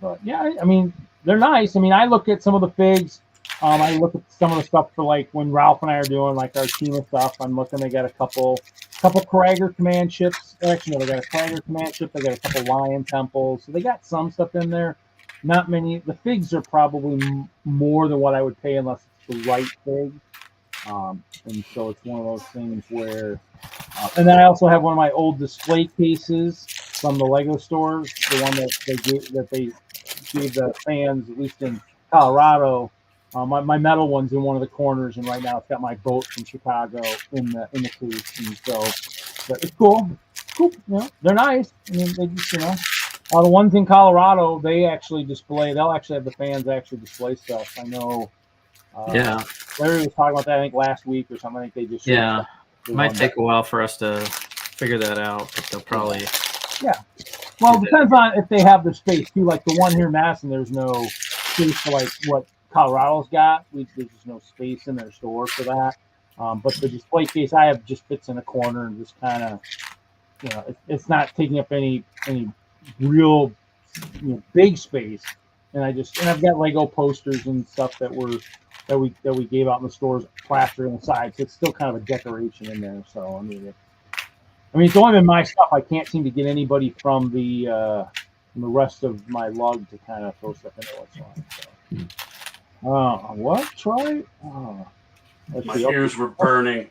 but yeah, I mean they're nice. I mean I look at some of the figs. I look at some of the stuff for like when Ralph and I are doing like our team of stuff. I'm looking. They got a couple Krager command ships. Actually, no, they got a Krager command ship. They got a couple Lion temples. So they got some stuff in there. Not many. The figs are probably more than what I would pay unless it's the right fig. And so it's one of those things where. And then I also have one of my old display cases from the Lego stores. The one that they gave the fans, at least in Colorado. My metal one's in one of the corners, and right now it's got my boat from Chicago in the case. And so, but it's cool. They're nice. I mean, they just the ones in Colorado, they actually display. They'll actually have the fans actually display stuff. I know Yeah. Larry was talking about that, I think, last week or something. I think they just Yeah. they It might wanted take a while for us to figure that out, but they'll probably. Well, it depends on if they have the space too. Like the one here in Madison, there's no space for like what Colorado's got. There's just no space in their store for that. But the display case I have just fits in a corner and just kind of, it's not taking up any real big space. And I've got Lego posters and stuff that we gave out in the stores, plastered on the side. So it's still kind of a decoration in there. So it's only been my stuff. I can't seem to get anybody from the rest of my lug to kind of throw stuff in there once in a while. So. What, Troy? My ears were burning.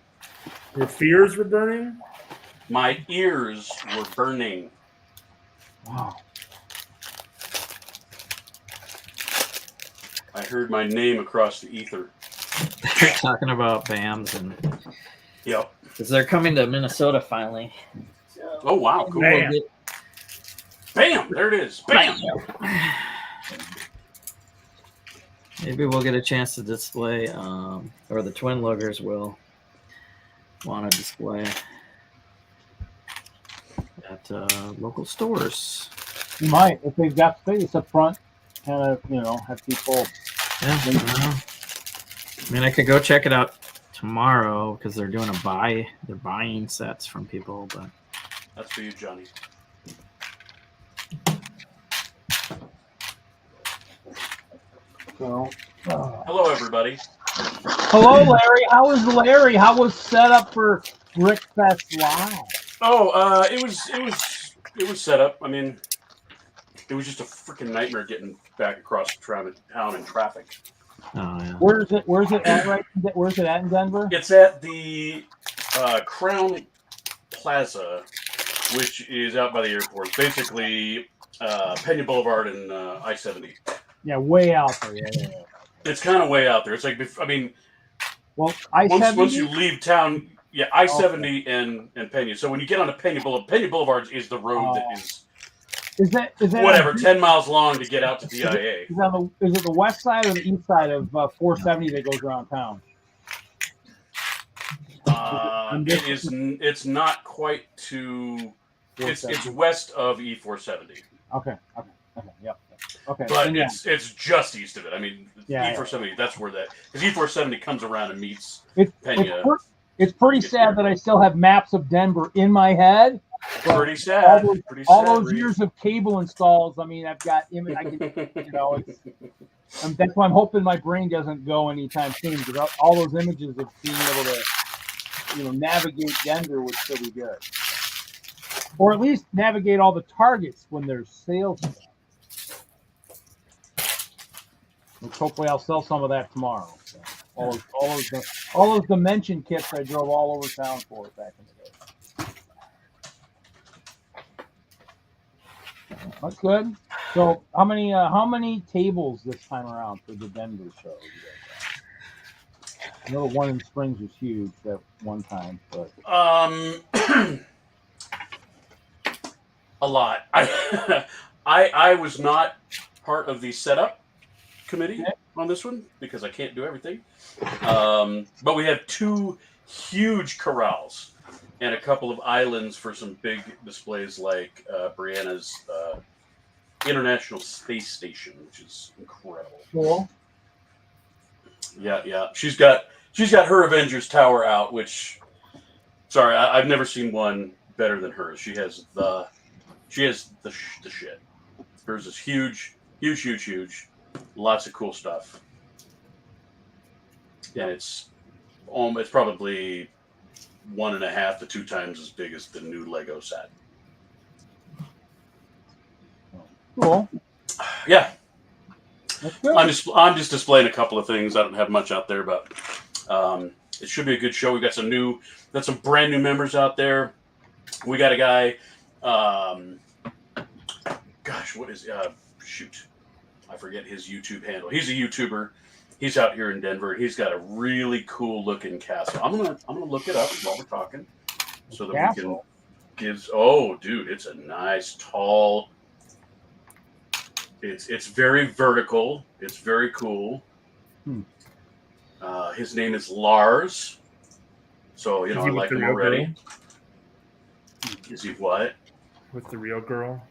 Your fears were burning? My ears were burning. Wow. I heard my name across the ether. They're talking about BAMs and. Yep. Because they're coming to Minnesota finally. Oh, wow. Cool. Bam. Bam! There it is. Bam! Maybe we'll get a chance to display, or the TwinLUGers will want to display at local stores. You might, if they've got space up front, kind of, have people. Yeah, I mean, I could go check it out tomorrow because they're doing they're buying sets from people, but That's for you, Johnny. So, Hello, everybody. hello, Larry. How was set up for Brickfest Live? Oh, it was set up. I mean, it was just a freaking nightmare getting back across town in traffic. oh yeah. Where's it at right? Where's it at in Denver? It's at the Crown Plaza, which is out by the airport. Basically, Pena Boulevard and I-70. Yeah, way out there. Yeah. It's kind of way out there. It's like, I mean, Well, I-70. once you leave town, yeah, I-70 and Pena. So when you get on to Pena Boulevard is the road that is that whatever 10 miles long to get out to DIA. Is it the west side or the east side of 470 that goes around town? It's not quite to. It's west of E470. Okay. Yep. Okay. But it's just east of it. I mean, Yeah, E470. That's where because E470 comes around and meets It's pretty sad that I still have maps of Denver in my head. Pretty sad. All those years of cable installs. I mean, I've got image. I can, that's why I'm hoping my brain doesn't go anytime soon, because all those images of being able to, navigate Denver would still be good, or at least navigate all the targets when there's sales. Which hopefully I'll sell some of that tomorrow. So all those dimension kits I drove all over town for back in the day. That's good. So how many tables this time around for the Denver show? I know the one in Springs was huge that one time, but a lot. I was not part of the setup committee on this one because I can't do everything. But we have 2 huge corrals and a couple of islands for some big displays like Brianna's International Space Station, which is incredible. cool. Yeah. She's got her Avengers Tower out, which I've never seen one better than hers. She has the shit. Hers is huge. Lots of cool stuff. And it's probably 1.5 to 2 times as big as the new Lego set. Cool. Yeah. That's good. I'm just displaying a couple of things. I don't have much out there, but it should be a good show. We got some brand new members out there. We got a guy. What is shoot? I forget his YouTube handle. He's a YouTuber. He's out here in Denver. He's got a really cool looking castle. I'm gonna look it up while we're talking, so that we can give. Oh, dude, it's a nice tall. It's very vertical. It's very cool. His name is Lars. So, you know, Is he I with like the him real already. girl? Is he what? With the real girl?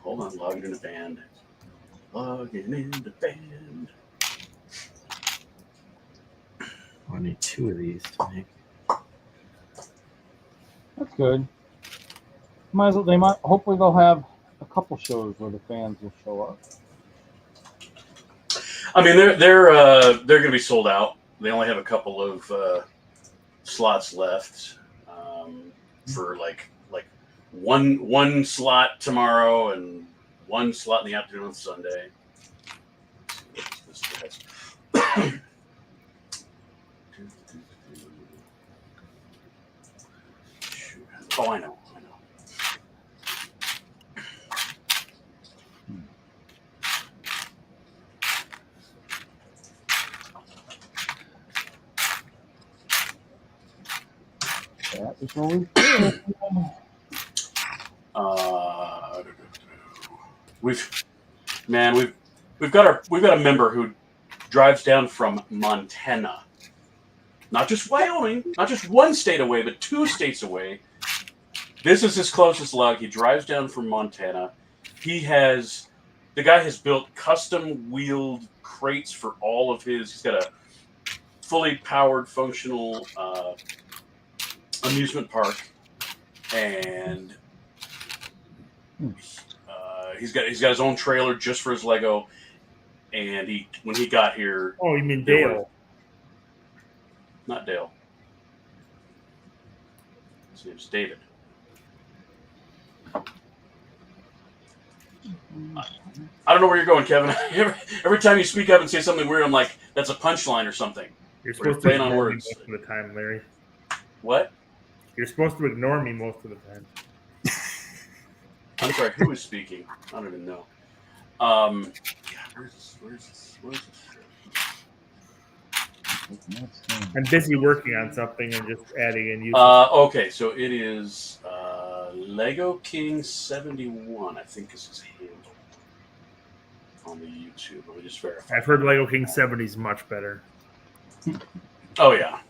Hold on, logging in the band. Logging in the band. I need 2 of these to make. That's good. Might as well, they might. Hopefully, they'll have a couple shows where the fans will show up. I mean, they're going to be sold out. They only have a couple of slots left for like one slot tomorrow and one slot in the afternoon on Sunday. Oh, I know. That is always good. We've got a member who drives down from Montana, not just Wyoming, not just one state away, but 2 states away. This is his closest lug. He drives down from Montana. The guy has built custom wheeled crates for all of his. He's got a fully powered, functional amusement park, and he's got his own trailer just for his Lego. And when he got here, Oh, you mean Dale? Not Dale. His name's David. I don't know where you're going, Kevin. Every time you speak up and say something weird, I'm like, that's a punchline or something. You're We're supposed to playing on ignore me words. most of the time, Larry. What? You're supposed to ignore me most of the time. I'm sorry, who is speaking? I don't even know. Where's this? I'm busy working on something and just adding in use. Okay, so it is Lego King 71, I think is his handle on the YouTube. Let me just verify. I've heard Lego King 70 is much better. Oh, yeah.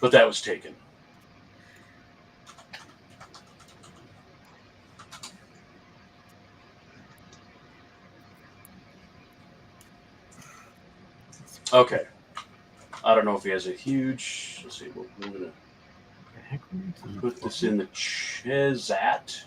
But that was taken. Okay. I don't know if he has a huge. Let's see. We're going to put this in the Chesat.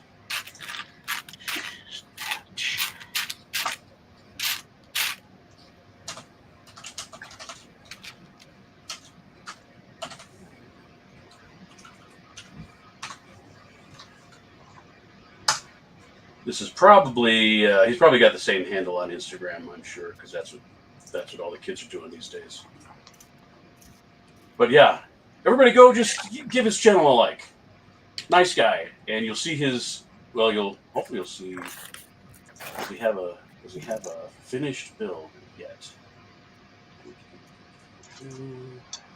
This is probably he's probably got the same handle on Instagram, I'm sure, because that's what all the kids are doing these days. But yeah, everybody go just give his channel a like. Nice guy, and you'll see his. Well, hopefully you'll see. Does he have a finished build yet? I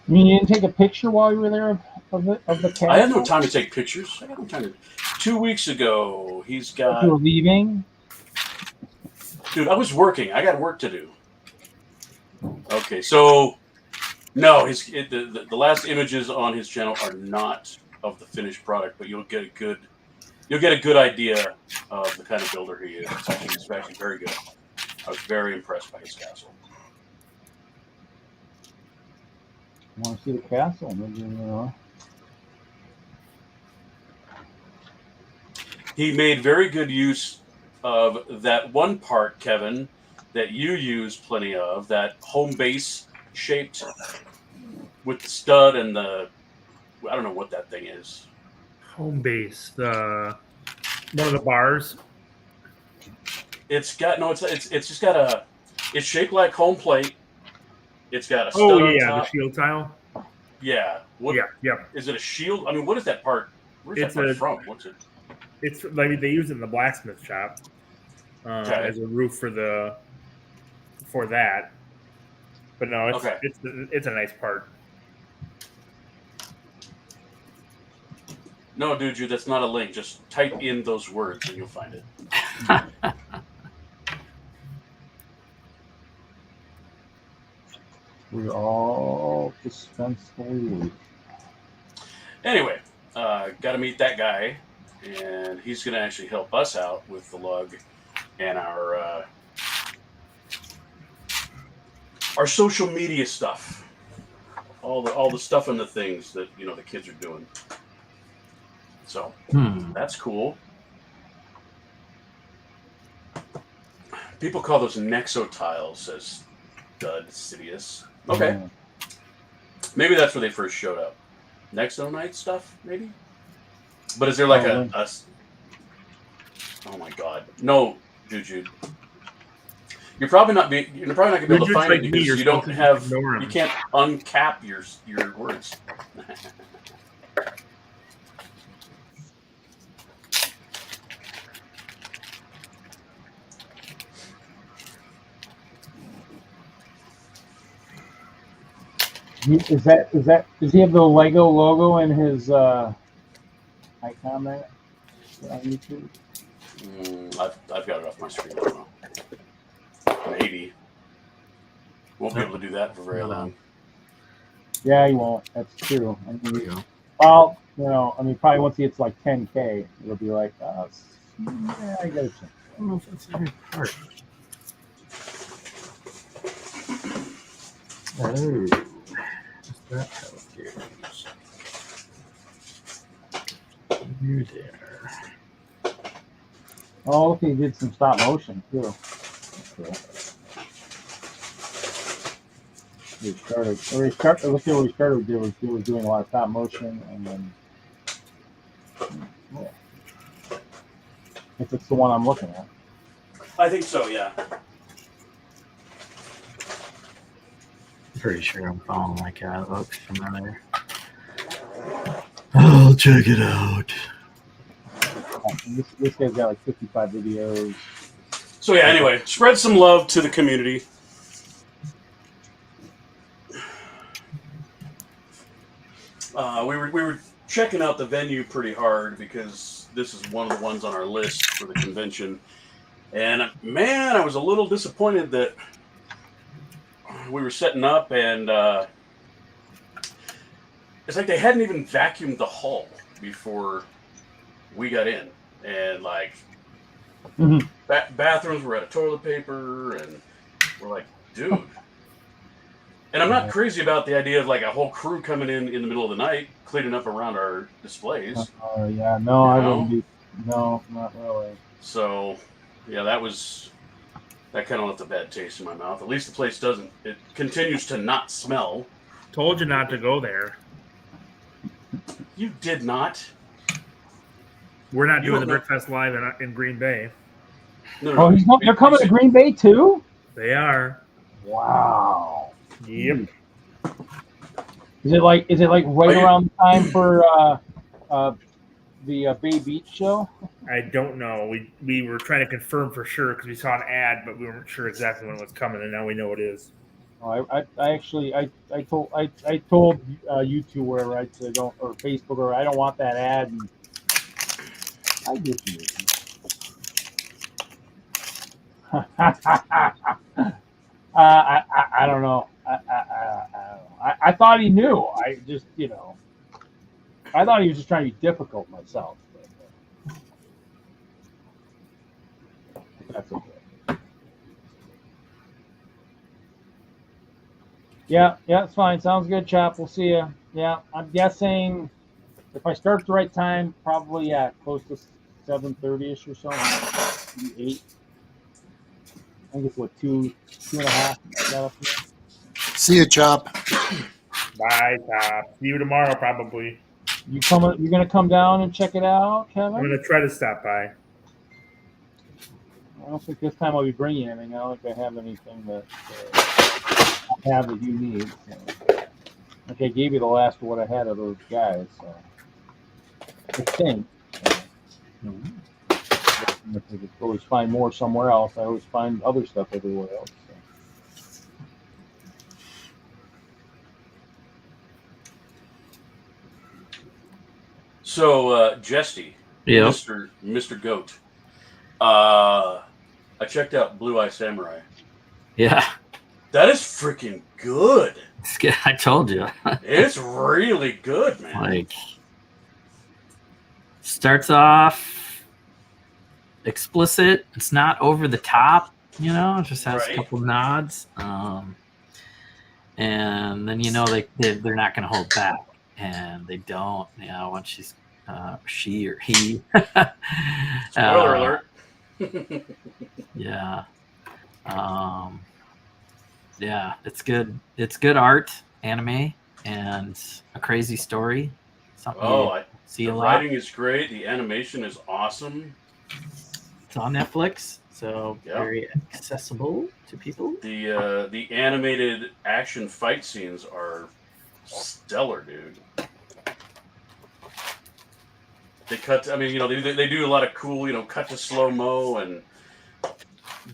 mean, you didn't take a picture while you were there of the castle? I had no time to take pictures. I got no time to. 2 weeks ago, he's got. You were leaving? Dude, I was working. I got work to do. Okay, so no, the last images on his channel are not of the finished product, but you'll get a good idea of the kind of builder he is. It's actually very good. I was very impressed by his castle. I want to see the castle. Maybe, you know. He made very good use of that one part, Kevin, that you use plenty of, that home base shaped with the stud and the, I don't know what that thing is. Home base, one of the bars. It's got it's just got it's shaped like home plate. It's got a stud on top. The shield tile. Yeah. Yep. Is it a shield? I mean, what is that part? Where's that part from? What's it? It's like they use it in the blacksmith shop as a roof for that. But no, it's a nice part. No, dude, that's not a link. Just type in those words and you'll find it. We're all dispensable. Anyway, got to meet that guy, and he's going to actually help us out with the lug and our social media stuff, all the stuff and the things that the kids are doing. So that's cool. People call those Nexo tiles, says Dud Sidious. Okay. Maybe that's where they first showed up. Nexo Night stuff, maybe? But is there like a oh my god. No, Juju. You're probably not gonna be able to find it because you don't have you can't uncap your words. Does he have the Lego logo in his icon there on YouTube? I've got it off my screen. I don't know. Maybe. Won't be able to do that for very long. Yeah, he won't. That's true. Well, probably once he hits like 10K, it'll be like, I got a chance. I don't know if that's every part. Oh. That's how it goes. You there. Oh, look, he did some stop motion too. That's cool. Look at what he started doing. He was doing a lot of stop motion, and then if it's the one I'm looking at. I think so, yeah. Pretty sure I'm following like that. Looks familiar. I'll check it out. This guy's got like 55 videos. So yeah, anyway, spread some love to the community. We were checking out the venue pretty hard because this is one of the ones on our list for the convention. And man, I was a little disappointed that we were setting up and it's like they hadn't even vacuumed the hall before we got in. And like bathrooms were out of toilet paper, and we're like, dude. And I'm not crazy about the idea of like a whole crew coming in the middle of the night cleaning up around our displays. Oh yeah, no, I wouldn't be. No, not really. So yeah, that kind of left a bad taste in my mouth. At least the place doesn't. It continues to not smell. Told you not to go there. You did not. We're not doing the Brickfest live in Green Bay. No, they're coming to Green Bay too? They are. Wow. Yep. Is it like right around the time for the Bay Beach show? I don't know. We were trying to confirm for sure because we saw an ad, but we weren't sure exactly when it was coming, and now we know it is. Oh, I told you two wherever I said don't, or Facebook, or I don't want that ad. And I get you. I don't know. I thought he knew. I just, I thought he was just trying to be difficult myself. But, that's okay. Yeah, it's fine. Sounds good, chap. We'll see you. Yeah, I'm guessing if I start at the right time, probably close to 7:30ish or so. 8. I think it's what 2.5. See you, Chop. Bye, Top. See you tomorrow, probably. You're gonna come down and check it out, Kevin? I'm gonna try to stop by. I don't think this time I'll be bringing anything. I don't think I have anything that I have that you need. So. Like I gave you the last of what I had of those guys. So. I think. I could always find more somewhere else. I always find other stuff everywhere else. So Jesty, Yeah. Mr. Goat. I checked out Blue Eye Samurai. Yeah. That is freaking good. I told you. It's really good, man. Like, starts off explicit. It's not over the top, you know. It just has a Right. couple nods, and then they're not going to hold back, and they don't. You know, when she's she or he. Spoiler alert. Yeah. Yeah, it's good. It's good art, anime, and a crazy story. Something you see the a lot. writing is great. The animation is awesome. It's on Netflix, so Yep. very accessible to people. The animated action fight scenes are stellar, dude. They cut. I mean, they do a lot of cool, cut to slow mo and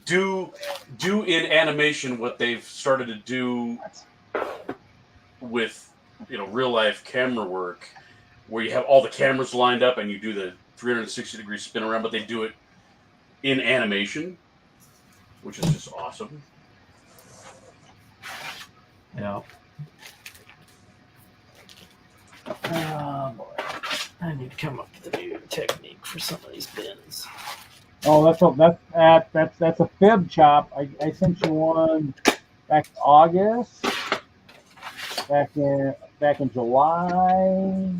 do in animation what they've started to do with real life camera work, where you have all the cameras lined up and you do the 360-degree spin around, but they do it in animation, which is just awesome. Yeah. Oh boy, I need to come up with a new technique for some of these bins. Oh, that's a fib chop. I sent you one back in August, back in July.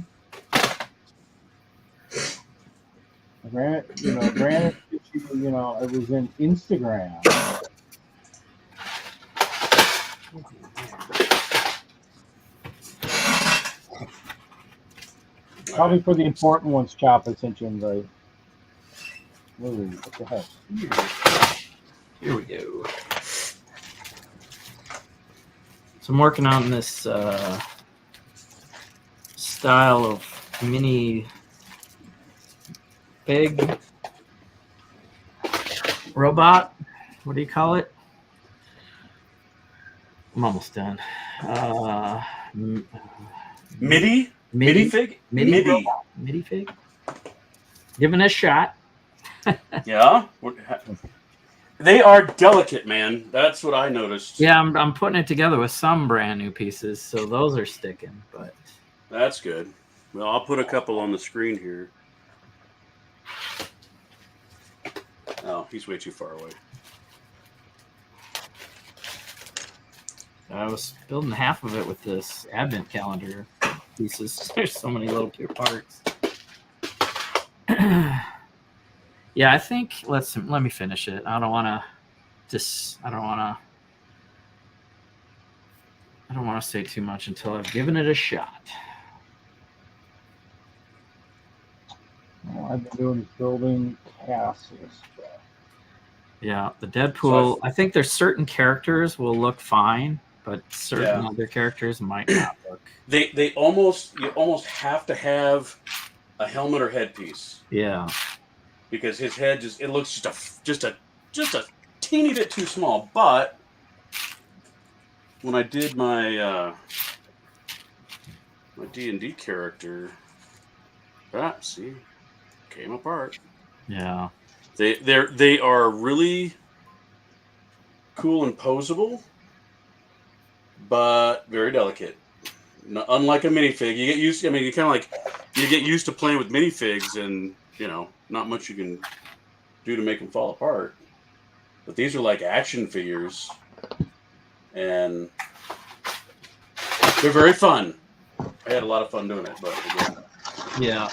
Granted, it was in Instagram. Probably for the important ones, chop. I sent you invite. Ooh, what the heck? Here we go. So I'm working on this style of mini big robot. What do you call it? I'm almost done. MIDI fig. MIDI fig. Giving it a shot. Yeah, they are delicate, man. That's what I noticed. Yeah, I'm putting it together with some brand new pieces, so those are sticking. But that's good. Well, I'll put a couple on the screen here. Oh, he's way too far away. I was building half of it with this advent calendar pieces. There's so many little parts. Yeah, I think let me finish it. I don't want to say too much until I've given it a shot. All I've been doing is building castles. Yeah, the Deadpool. I think there's certain characters will look fine, but certain other characters might not look. You almost have to have a helmet or headpiece. Yeah. Because his head looks just a teeny bit too small. But when I did my my D&D character, see, came apart. Yeah. They are really cool and posable, but very delicate. Unlike a minifig, you get used. I mean, you get used to playing with minifigs, and not much you can do to make them fall apart. But these are like action figures, and they're very fun. I had a lot of fun doing it, but again. Yeah.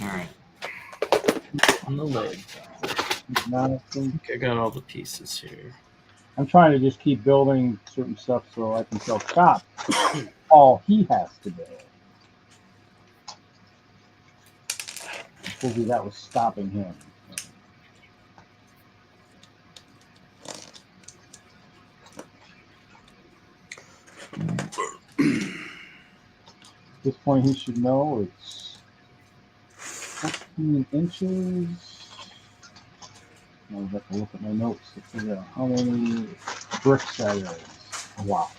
All right. On the leg. I think I got all the pieces here. I'm trying to just keep building certain stuff so I can tell Scott all he has to do. Hopefully that was stopping him. At this point, he should know it's 15 inches. I'll have to look at my notes to figure out how many bricks that is. Wow.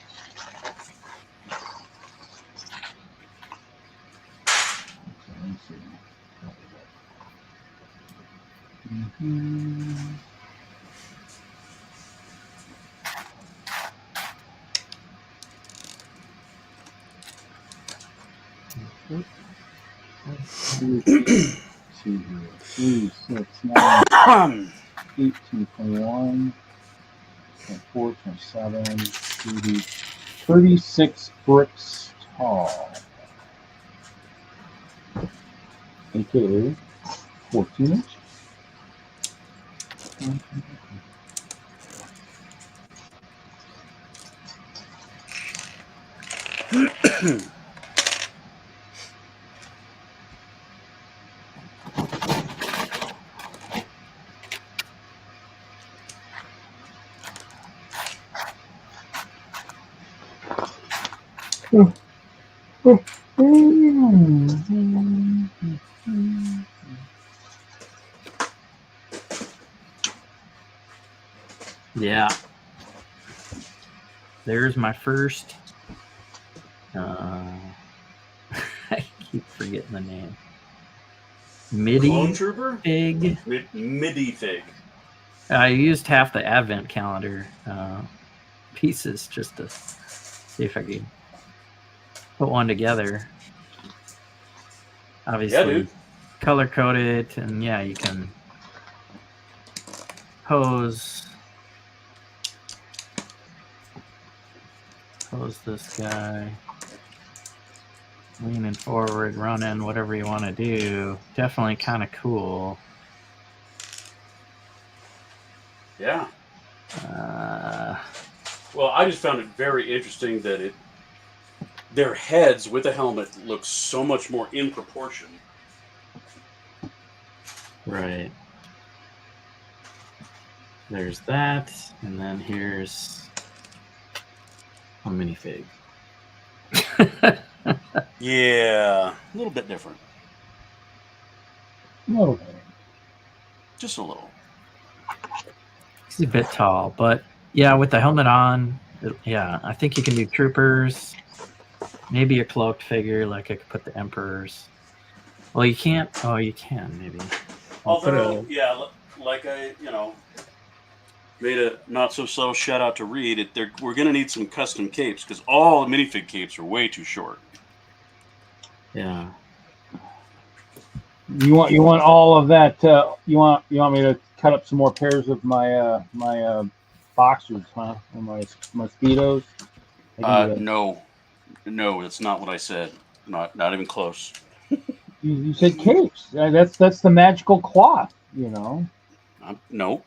See here. 3, 6, 9, 18, 21, 24, 27, 30, 36 bricks tall. AKA 14 inches. Yeah. There's my first. I keep forgetting the name. Clone Trooper? Fig. MIDI Fig. I used half the advent calendar pieces just to see if I could put one together. Obviously, color code it, and yeah, you can pose this guy, leaning forward, running, whatever you want to do. Definitely kind of cool. Yeah. Well, I just found it very interesting that their heads with a helmet look so much more in proportion. Right. There's that, and then here's a minifig. Yeah, a little bit different. No way. Just a little. He's a bit tall, but yeah, with the helmet on, yeah, I think you can do troopers, maybe a cloaked figure, like I could put the emperors. Well, you can't. Oh, you can maybe. Although, yeah, like I, made a not so subtle shout out to Reed. We're going to need some custom capes because all the minifig capes are way too short. Yeah. You want all of that? You want me to cut up some more pairs of my my boxers, huh? Or my speedos? No, that's not what I said. Not even close. You said capes. That's the magical cloth. Nope.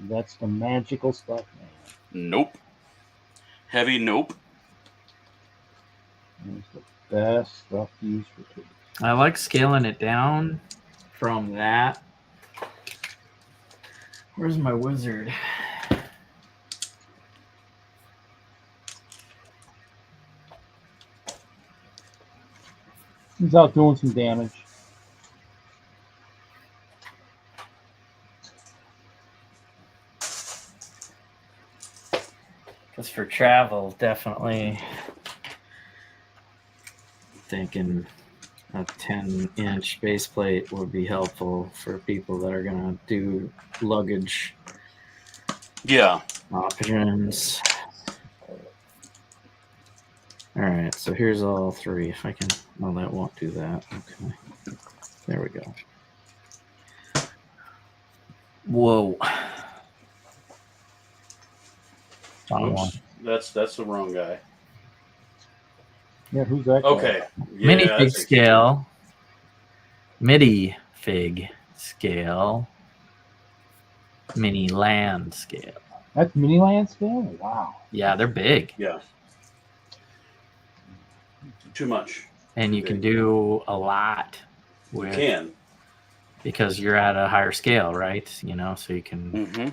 That's the magical stuff, man. Nope. Heavy. Nope. It's the best stuff to use for capes. I like scaling it down from that. Where's my wizard? He's out doing some damage. Because for travel, definitely thinking a 10-inch base plate would be helpful for people that are going to do luggage options. All right, so here's all three. If I can, well, that won't do that. Okay, there we go. Whoa. Oops, that's the wrong guy. Yeah, who's that guy? Okay. Yeah, Minifig scale. MIDI fig scale. Mini land scale. That's mini land scale? Wow. Yeah, they're big. Yeah. Too much. And you can do a lot with because you're at a higher scale, right? So you can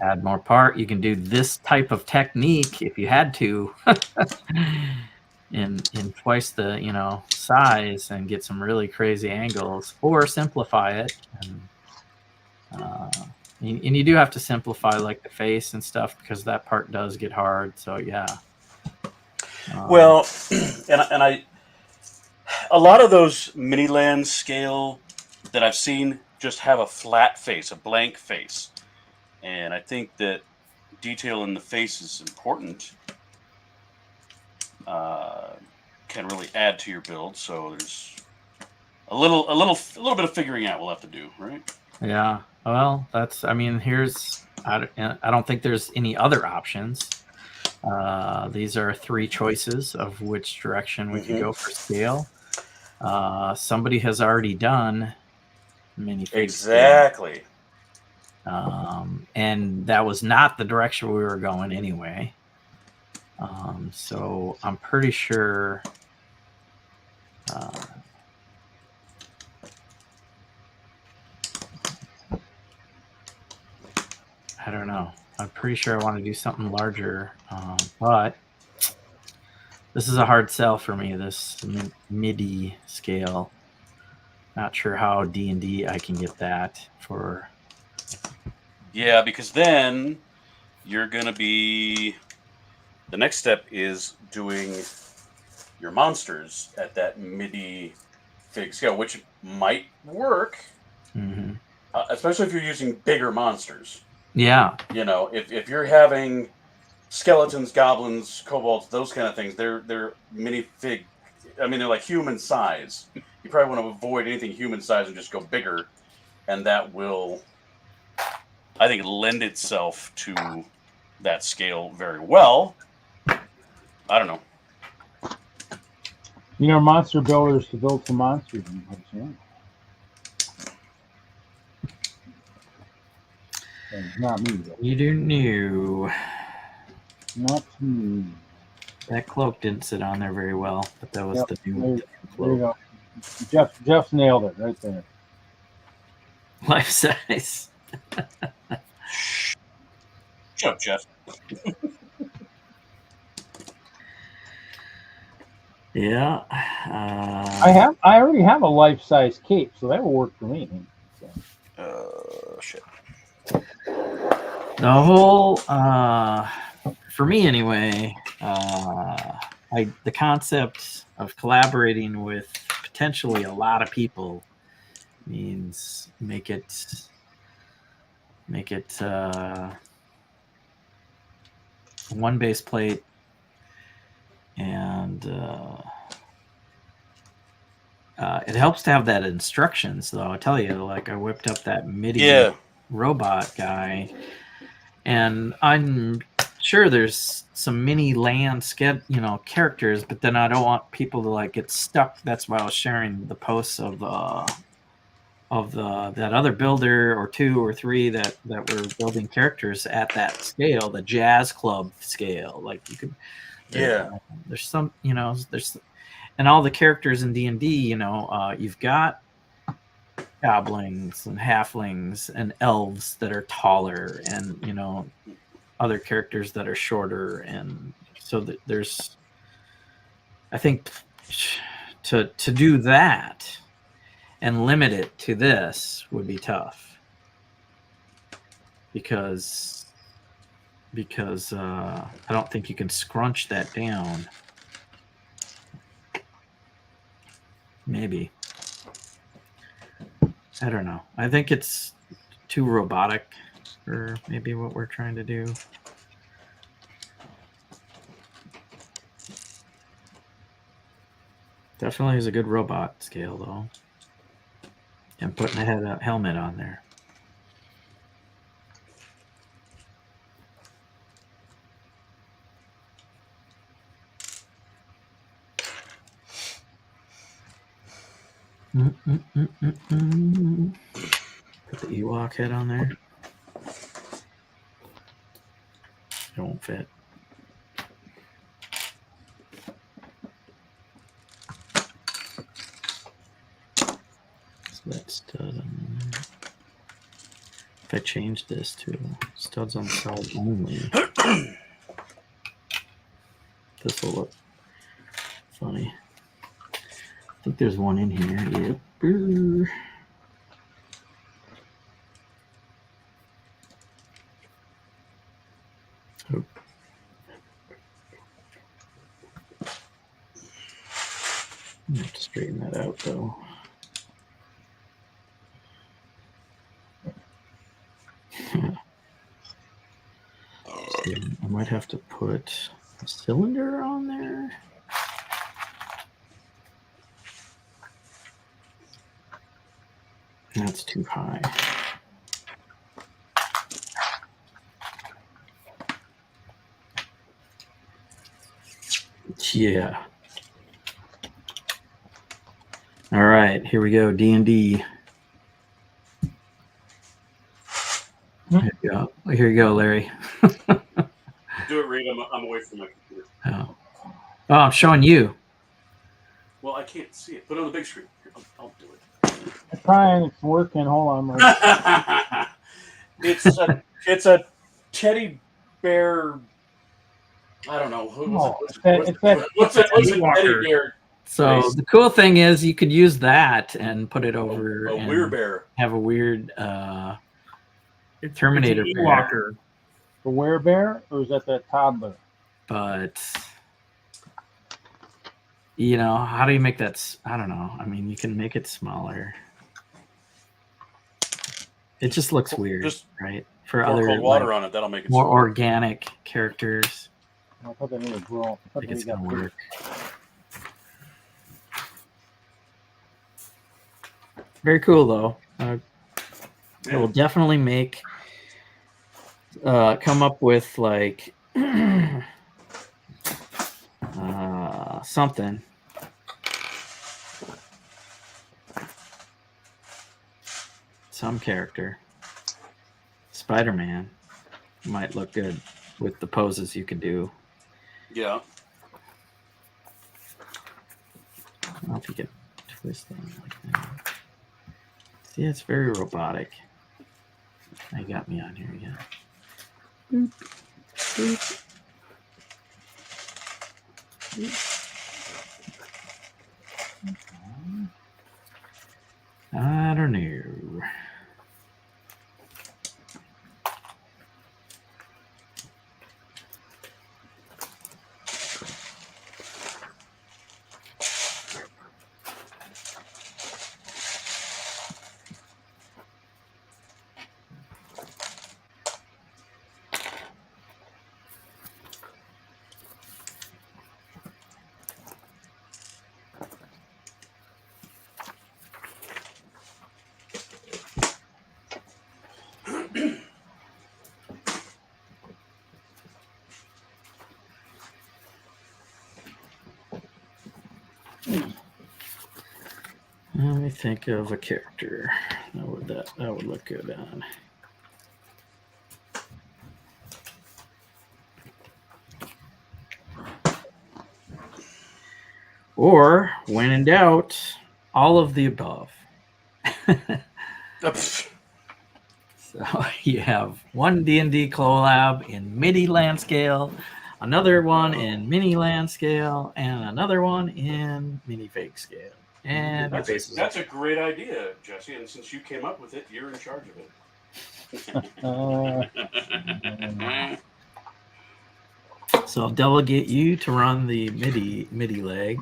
add more part. You can do this type of technique if you had to in twice the size and get some really crazy angles, or simplify it. And you do have to simplify like the face and stuff because that part does get hard. So yeah. Well, and a lot of those mini land scale that I've seen just have a flat face, a blank face. And I think that detail in the face is important. Can really add to your build. So there's a little bit of figuring out we'll have to do, right? Yeah. Well, that's. I mean, I don't think there's any other options. These are 3 choices of which direction we could go for scale. Somebody has already done minifig Exactly. scale. And that was not the direction we were going anyway. So I'm pretty sure. I don't know. I'm pretty sure I want to do something larger, but this is a hard sell for me. This MIDI scale. Not sure how D&D I can get that for. Yeah, because then you're gonna be. The next step is doing your monsters at that MIDI fig scale, which might work, especially if you're using bigger monsters. Yeah. You know, if you're having skeletons, goblins, kobolds, those kind of things, they're minifig. I mean, they're like human size. You probably want to avoid anything human size and just go bigger, and that will, I think, lend itself to that scale very well. I don't know. You know, monster builders to build some monsters. Not me, though. You do new. Not me. That cloak didn't sit on there very well, but that was the new There you go. Jeff's nailed it right there. Life size. Shut up, Jeff. Yeah. I already have a life size cape, so that will work for me. So. Shit. The whole, for me anyway, the concept of collaborating with potentially a lot of people means make it one base plate, and it helps to have that instructions, though. I tell you, like, I whipped up that MIDI robot guy, and I'm sure there's some mini land characters, but then I don't want people to like get stuck. That's why I was sharing the posts of that other builder or 2 or 3 that were building characters at that scale, the jazz club scale. Like you could, there's some, there's, and all the characters in D&D, you've got goblins and halflings and elves that are taller, and other characters that are shorter, and so there's, I think, to do that and limit it to this would be tough, because I don't think you can scrunch that down. Maybe. I don't know. I think it's too robotic for maybe what we're trying to do. Definitely is a good robot scale, though. And putting a helmet on there. Put the Ewok head on there. It won't fit. So that's stud on there. If I change this to studs on side only, this will look funny. I think there's one in here. Yep. Oh. I have to straighten that out, though. might have to put a cylinder on there. That's too high. Yeah. All right, here we go. D&D. Here you go. Here you go, Larry. Do it, Reed. I'm away from my computer. Oh, I'm showing you. Well, I can't see it. Put it on the big screen. Here, I'll do it. I'm trying. It's working. Hold on. Mike. It's a teddy bear. I don't know. What's a teddy bear? So the cool thing is you could use that and put it over a and weird bear. Have a weird Terminator it's bear. Walker. The werebear, or is that the toddler? But you know, how do you make that? I don't know. I mean, you can make it smaller. It just looks weird, Just right? For pour other cold water on it. That'll make it more smaller. organic characters, I thought they need to grow. I think it's gonna work. Very cool, though. It will definitely make come up with like something. Some character. Spider-Man might look good with the poses you can do. Yeah. I don't know if you can twist them like that. See, it's very robotic. They got me on here again. Boop, boop. I don't know. Let me think of a character that would look good on. Or, when in doubt, all of the above. So you have one D&D collab in MIDI land scale, another one in mini land scale, and another one in minifig scale. And that's a great idea, Jesse. And since you came up with it, you're in charge of it. So I'll delegate you to run the MIDI leg.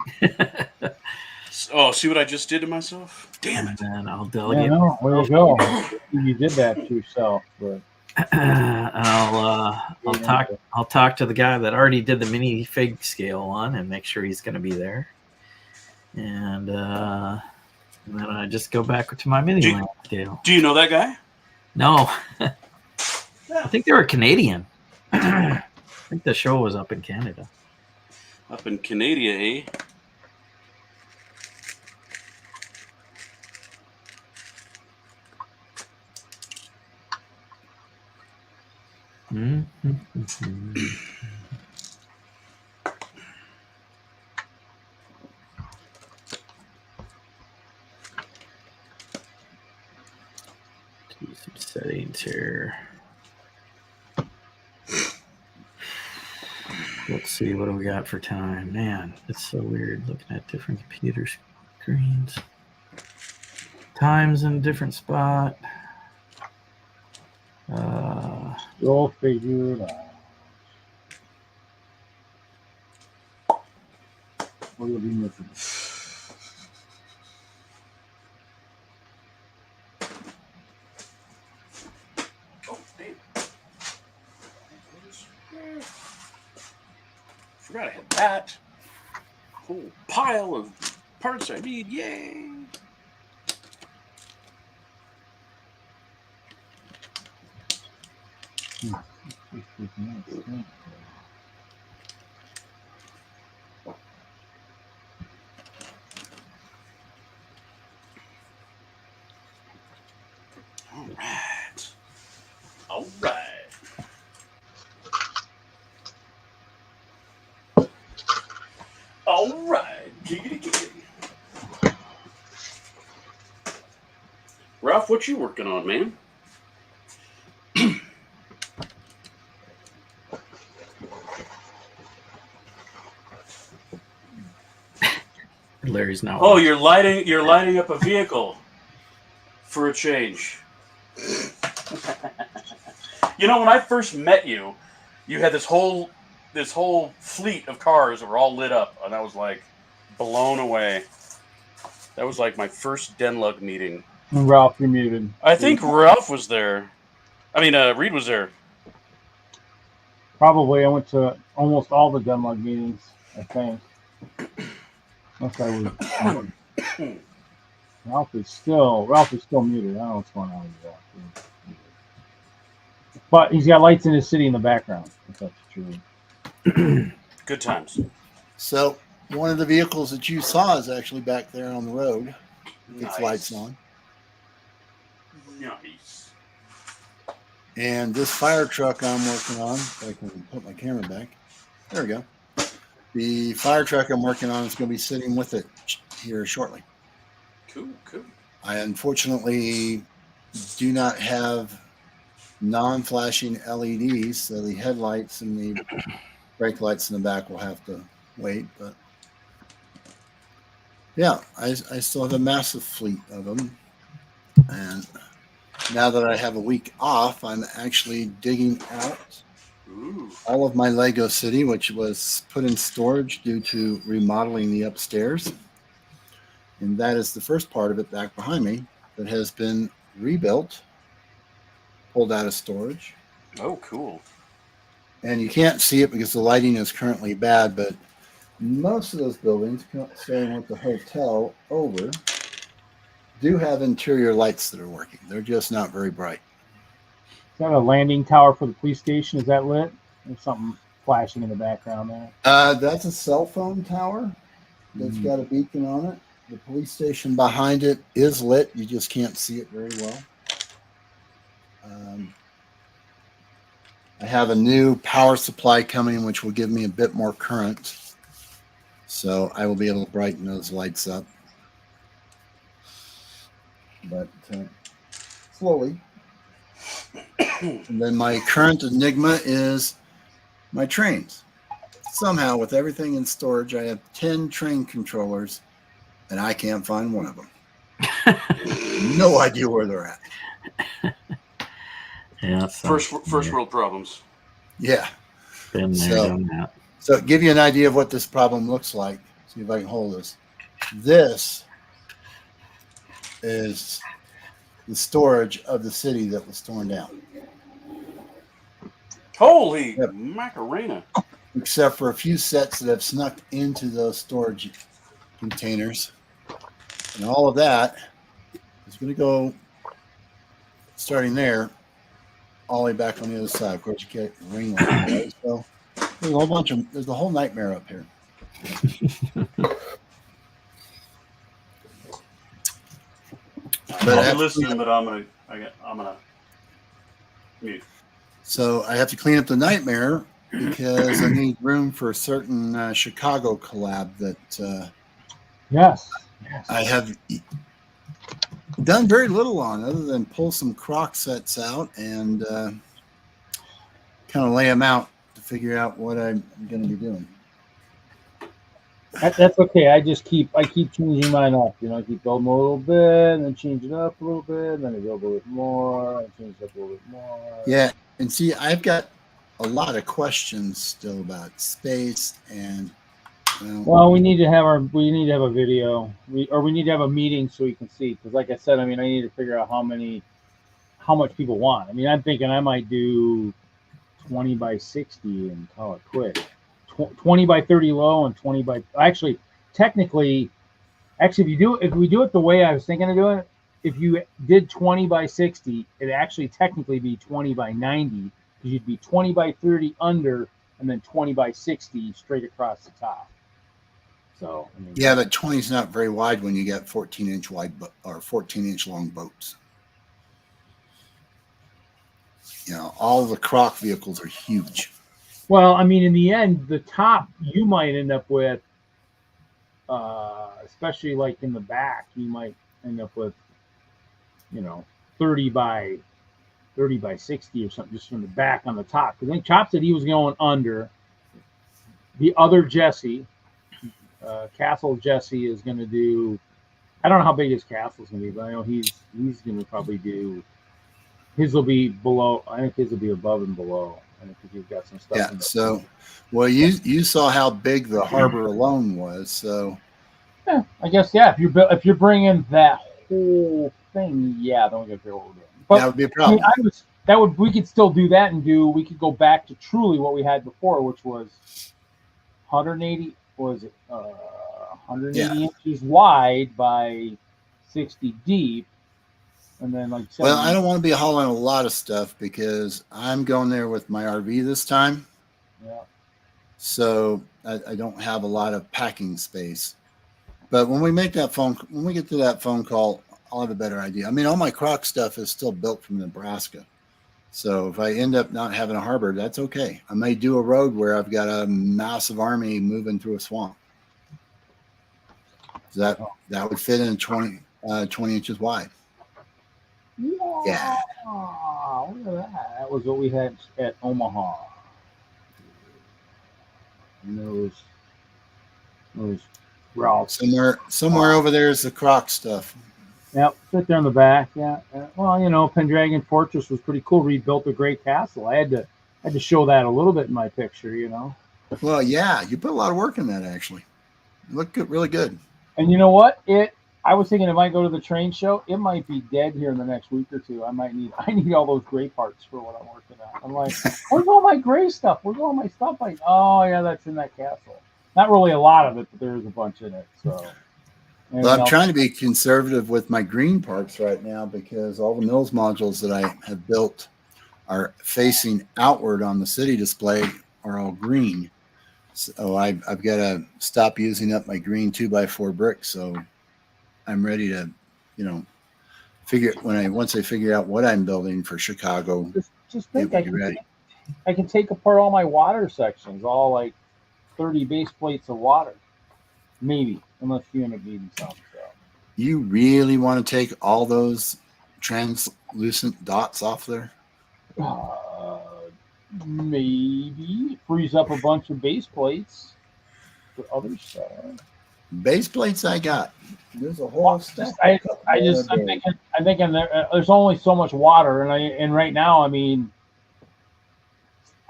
Oh, see what I just did to myself? Damn it! And I'll delegate. Yeah, no, way to go. You did that to yourself, but I'll talk to the guy that already did the minifig scale one and make sure he's going to be there. And then I just go back to my mini land scale. Do you know that guy? No. I think they were Canadian. I think the show was up in Canada. Up in Canada, eh? Do some settings here. Let's see, what do we got for time? Man, it's so weird looking at different computer screens. Time's in a different spot. you'll figure it out. What will be missing? Oh, damn. Forgot I had that. Whole pile of parts I need. Yay! All right. All right. All right. Giggity, giggity. Ralph, what you working on, man? Larry's now. Oh, you're lighting up a vehicle for a change. You know, when I first met you, you had this whole fleet of cars that were all lit up, and I was like blown away. That was like my first DENLUG meeting. Ralph, you're muted. I think Ralph was there. I mean, Reed was there. Probably. I went to almost all the DENLUG meetings, I think. Unless I was. Ralph is still muted. I don't know what's going on with Ralph. But he's got lights in his city in the background, if that's true. Good times. So one of the vehicles that you saw is actually back there on the road. Its Nice. lights on. Nice. And this fire truck I'm working on, if I can put my camera back. There we go. The fire truck I'm working on is going to be sitting with it here shortly. Cool, cool. I unfortunately do not have non-flashing LEDs, so the headlights and the brake lights in the back will have to wait. But yeah, I still have a massive fleet of them. And now that I have a week off, I'm actually digging out Ooh. all of my Lego City, which was put in storage due to remodeling the upstairs. And that is the first part of it back behind me that has been rebuilt, pulled out of storage. Oh, cool. And you can't see it because the lighting is currently bad, but most of those buildings, starting with the hotel over, do have interior lights that are working. They're just not very bright. Is that a landing tower for the police station? Is that lit? There's something flashing in the background there. That's a cell phone tower that's got a beacon on it. The police station behind it is lit. You just can't see it very well. I have a new power supply coming, which will give me a bit more current. So I will be able to brighten those lights up. But slowly. And then my current enigma is my trains. Somehow, with everything in storage, I have 10 train controllers, and I can't find one of them. No idea where they're at. Yeah, First world problems. Yeah. Been there, done that. So give you an idea of what this problem looks like. See if I can hold this. This is the storage of the city that was torn down. Holy Yep. Macarena. Except for a few sets that have snuck into those storage containers. And all of that is going to go, starting there, all the way back on the other side. Of course, you can't ring light. Right? So there's a whole nightmare up here. I'll be listening, but I'm gonna mute. So I have to clean up the nightmare because I need room for a certain Chicago collab that Yes. I have done very little on, other than pull some croc sets out and kind of lay them out to figure out what I'm going to be doing. That's okay. I keep changing mine up. You know, I keep building a little bit, and then change it up a little bit, then I build a little bit more, and change it up a little bit more. Yeah, and see, I've got a lot of questions still about space and. Well, we need to have a video, we need to have a meeting so we can see. Because, like I said, I mean, I need to figure out how much people want. I mean, I'm thinking I might do 20 by 60 and call it quit. 20 by 30 low and 20 by technically if we do it the way I was thinking of doing it, if you did 20 by 60, it'd actually technically be 20 by 90, because you'd be 20 by 30 under and then 20 by 60 straight across the top. So I mean, yeah, but 20 is not very wide when you got 14-inch wide or 14-inch long boats. You know, all the croc vehicles are huge. well, I mean, in the end, the top you might end up with, especially like in the back, you might end up with, 30 by 60 or something, just from the back on the top. Because I think Chop said he was going under. The other Jesse, Castle Jesse, is going to do. I don't know how big his castle's going to be, but I know he's going to probably do. His will be below. I think his will be above and below. I think he's got some stuff. Yeah. So, well, you saw how big the harbor alone was. So, yeah, I guess if you're bringing that whole thing, then we got to what we're doing. But that would be a problem. We could still do that and we could go back to truly what we had before, which was 180. Was it 180 inches wide by 60 deep, and then like. Well, I don't want to be hauling a lot of stuff because I'm going there with my RV this time. Yeah. So I don't have a lot of packing space. But when we get to that phone call, I'll have a better idea. I mean, all my croc stuff is still built from Nebraska. So if I end up not having a harbor, that's okay. I may do a road where I've got a massive army moving through a swamp. So that would fit in 20 inches wide. Yeah. Look at that. That was what we had at Omaha. And there was Ralph. Somewhere over there is the croc stuff. Yep, right there in the back. Yeah. Well, Pendragon Fortress was pretty cool. Rebuilt a great castle. I had to show that a little bit in my picture. Well, yeah, you put a lot of work in that actually. It looked good, really good. And you know what? I was thinking if I go to the train show, it might be dead here in the next week or two. I need all those gray parts for what I'm working on. I'm like, where's all my gray stuff? Where's all my stuff? Like, oh yeah, that's in that castle. Not really a lot of it, but there is a bunch in it. So. Well, I'm trying to be conservative with my green parts right now because all the Mills modules that I have built are facing outward on the city display are all green. So I've got to stop using up my green 2x4 bricks. So I'm ready to, once I figure out what I'm building for Chicago, just think I can take apart all my water sections, all like 30 base plates of water, maybe. Unless you end up needing some. So. You really want to take all those translucent dots off there? Maybe. Freeze up a bunch of base plates for other stuff. Base plates I got. There's a whole stack. I'm thinking there's only so much water, and right now, I mean,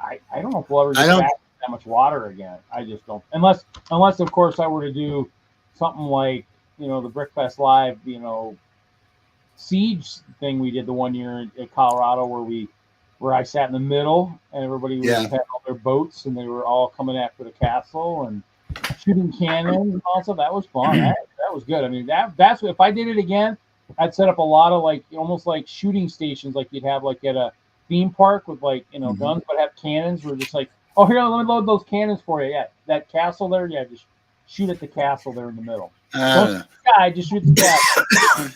I don't know if we'll ever get back to that much water again. I just don't. Unless of course I were to do something like, the Brickfest Live, siege thing we did the one year in Colorado where I sat in the middle and everybody had all their boats and they were all coming after the castle and shooting cannons and all stuff. That was fun. That was good. I mean, that's what, if I did it again, I'd set up a lot of almost like shooting stations like you'd have like at a theme park with guns, but have cannons. We're just like, oh, here, let me load those cannons for you. Yeah, that castle there. Yeah, just shoot at the castle there in the middle. Just shoot the castle.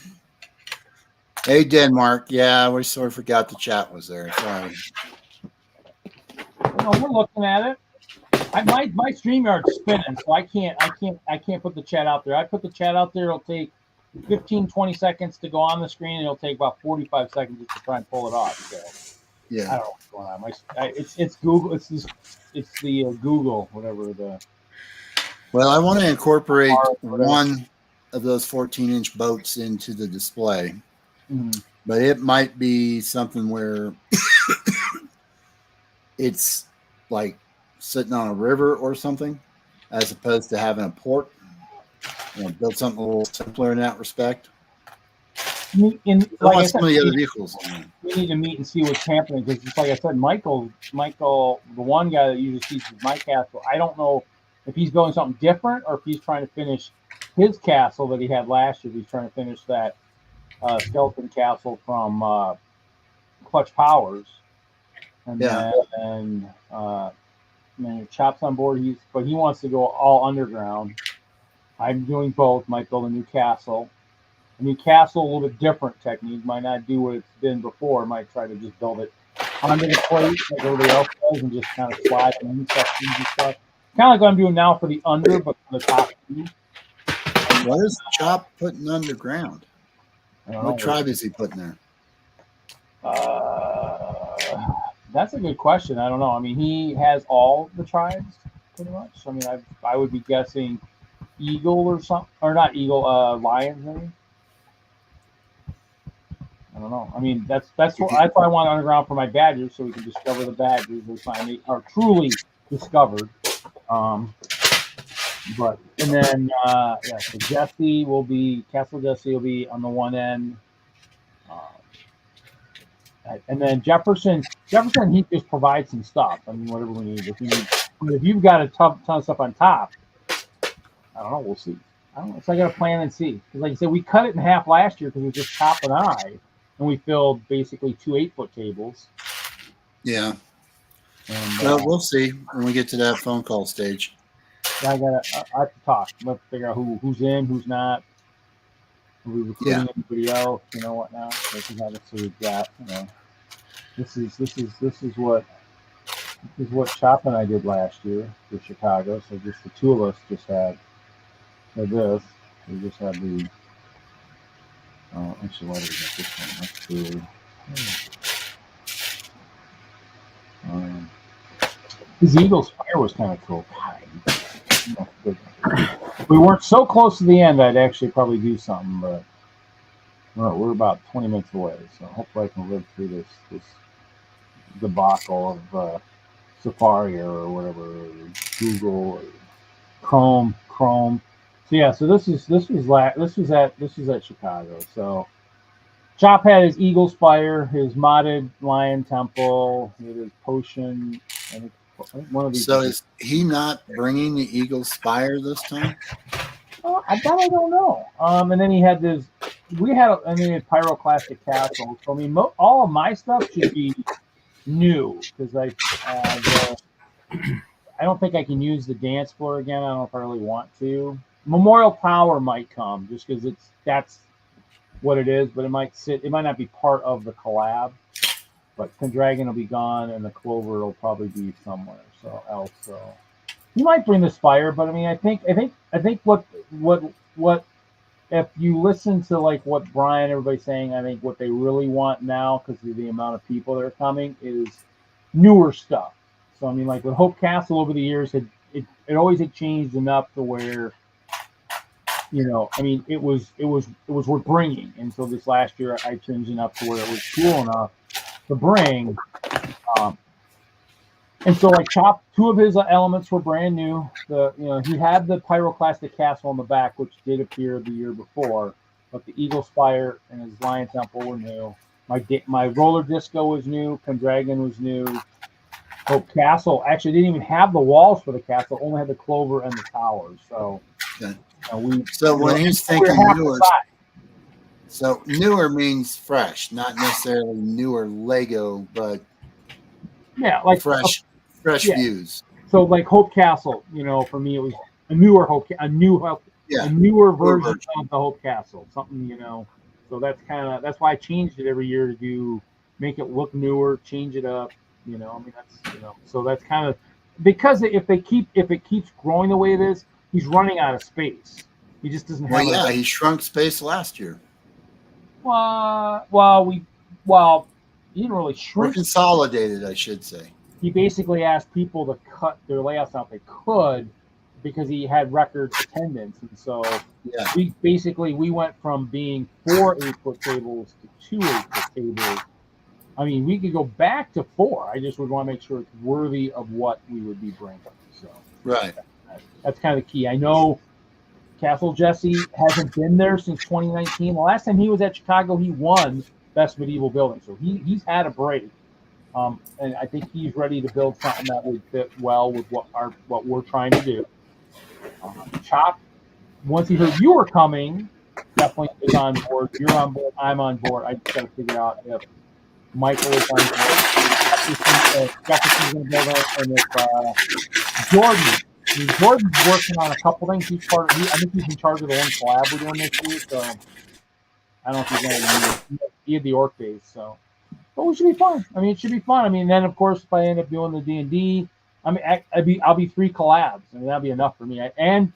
Hey, Denmark. Yeah, we sort of forgot the chat was there. Sorry. We're looking at it. My StreamYard's spinning, so I can't put the chat out there. I put the chat out there. It'll take 15, 20 seconds to go on the screen, and it'll take about 45 seconds just to try and pull it off. So yeah, I don't know what's going on. It's Google. It's the Google whatever the. Well, I want to incorporate one of those 14-inch boats into the display, but it might be something where it's like sitting on a river or something, as opposed to having a port. Build something a little simpler in that respect. Like I some said, of the other vehicles. we need to meet and see what's happening because just like I said, Michael, the one guy that usually sees my castle, I don't know if he's building something different or if he's trying to finish his castle that he had last year. He's trying to finish that skeleton castle from Clutch Powers, and then Chop's on board. He wants to go all underground. I'm doing both. Might build a new castle. A new castle, a little bit different technique. Might not do what it's been before. Might try to just build it under the plate like everybody else does and just kind of slide in sections and stuff. Kind of like what I'm doing now for the under, but for the top two. What is Chop putting underground? What tribe is he putting there? That's a good question. I don't know. I mean, he has all the tribes pretty much. I mean, I would be guessing Eagle or something, or not Eagle, Lions maybe. I don't know. I mean, that's why I want underground for my badgers, so we can discover the badgers they finally are truly discovered. But and then so Jesse will be Castle Jesse will be on the one end, and then Jefferson he just provides some stuff. I mean, whatever we need. If you've got a ton of stuff on top, I don't know. We'll see. I don't know. So I got to plan and see. Because like I said, we cut it in half last year because it was just Chop and I, and we filled basically 2 8-foot tables. Yeah. And, well, we'll see when we get to that phone call stage. I have to talk. I have to figure out who's in, who's not. Are we recruiting anybody else? Whatnot. So obviously we've got. This is what Chop and I did last year for Chicago. So just the two of us just had this. We just had the. Actually, why did we get this one? Let's see. His Eagle Spire was kind of cool. We weren't so close to the end. I'd actually probably do something, but we're about 20 minutes away. So hopefully I can live through this debacle of Safari or whatever, or Google or Chrome. So yeah, so this was at Chicago. So Chop had his Eagle Spire, his modded Lion Temple, his potion, and one of these. So is he not bringing the Eagle Spire this time? I don't know. And then he had this. We had Pyroclastic Castle. So I mean, all of my stuff should be new because I don't think I can use the dance floor again. I don't know if I really want to. Memorial Tower might come just because that's what it is, but it might not be part of the collab. But Pendragon will be gone, and the Clover will probably be somewhere else. So you might bring the Spire, but I mean, I think what if you listen to like what Brian, everybody's saying, I think what they really want now because of the amount of people that are coming is newer stuff. So I mean, like with Hope Castle over the years, it always had changed enough to where. I mean, it was worth bringing. And so this last year, I changed enough to where it was cool enough to bring. And so, like Chop, 2 of his elements were brand new. He had the Pyroclastic Castle on the back, which did appear the year before, but the Eagle Spire and his Lion Temple were new. My roller disco was new. Pendragon was new. Hope Castle actually didn't even have the walls for the castle; only had the Clover and the towers. So. Okay. When he's thinking newer, so newer means fresh, not necessarily newer Lego, but like fresh views. So like Hope Castle, for me it was a newer a newer version of the Hope Castle, something So that's why I changed it every year to make it look newer, change it up. I mean so that's kind of because if it keeps growing the way it is. He's running out of space. He just doesn't have. He shrunk space last year. He didn't really shrink. Or consolidated, I should say. He basically asked people to cut their layouts out they could because he had record attendance, and so we went from being 4 8-foot tables to 2 8-foot tables. I mean, we could go back to 4. I just would want to make sure it's worthy of what we would be bringing. So right. That's kind of the key. I know Castle Jesse hasn't been there since 2019. The last time he was at Chicago, he won Best Medieval Building. So he's had a break. And I think he's ready to build something that would fit well with what we're trying to do. Chop, once he heard you were coming, definitely is on board. You're on board. I'm on board. I just got to figure out if Michael is on board, Jefferson's going to build it, and if Jordan. I mean, Jordan's working on a couple things. I think he's in charge of the one collab we're doing this year. So I don't think he's going to need the orc base. So. But we should be fun. I mean, it should be fun. I mean, then of course, if I end up doing the D&D, I mean, I'll be 3 collabs. I mean, that'll be enough for me. And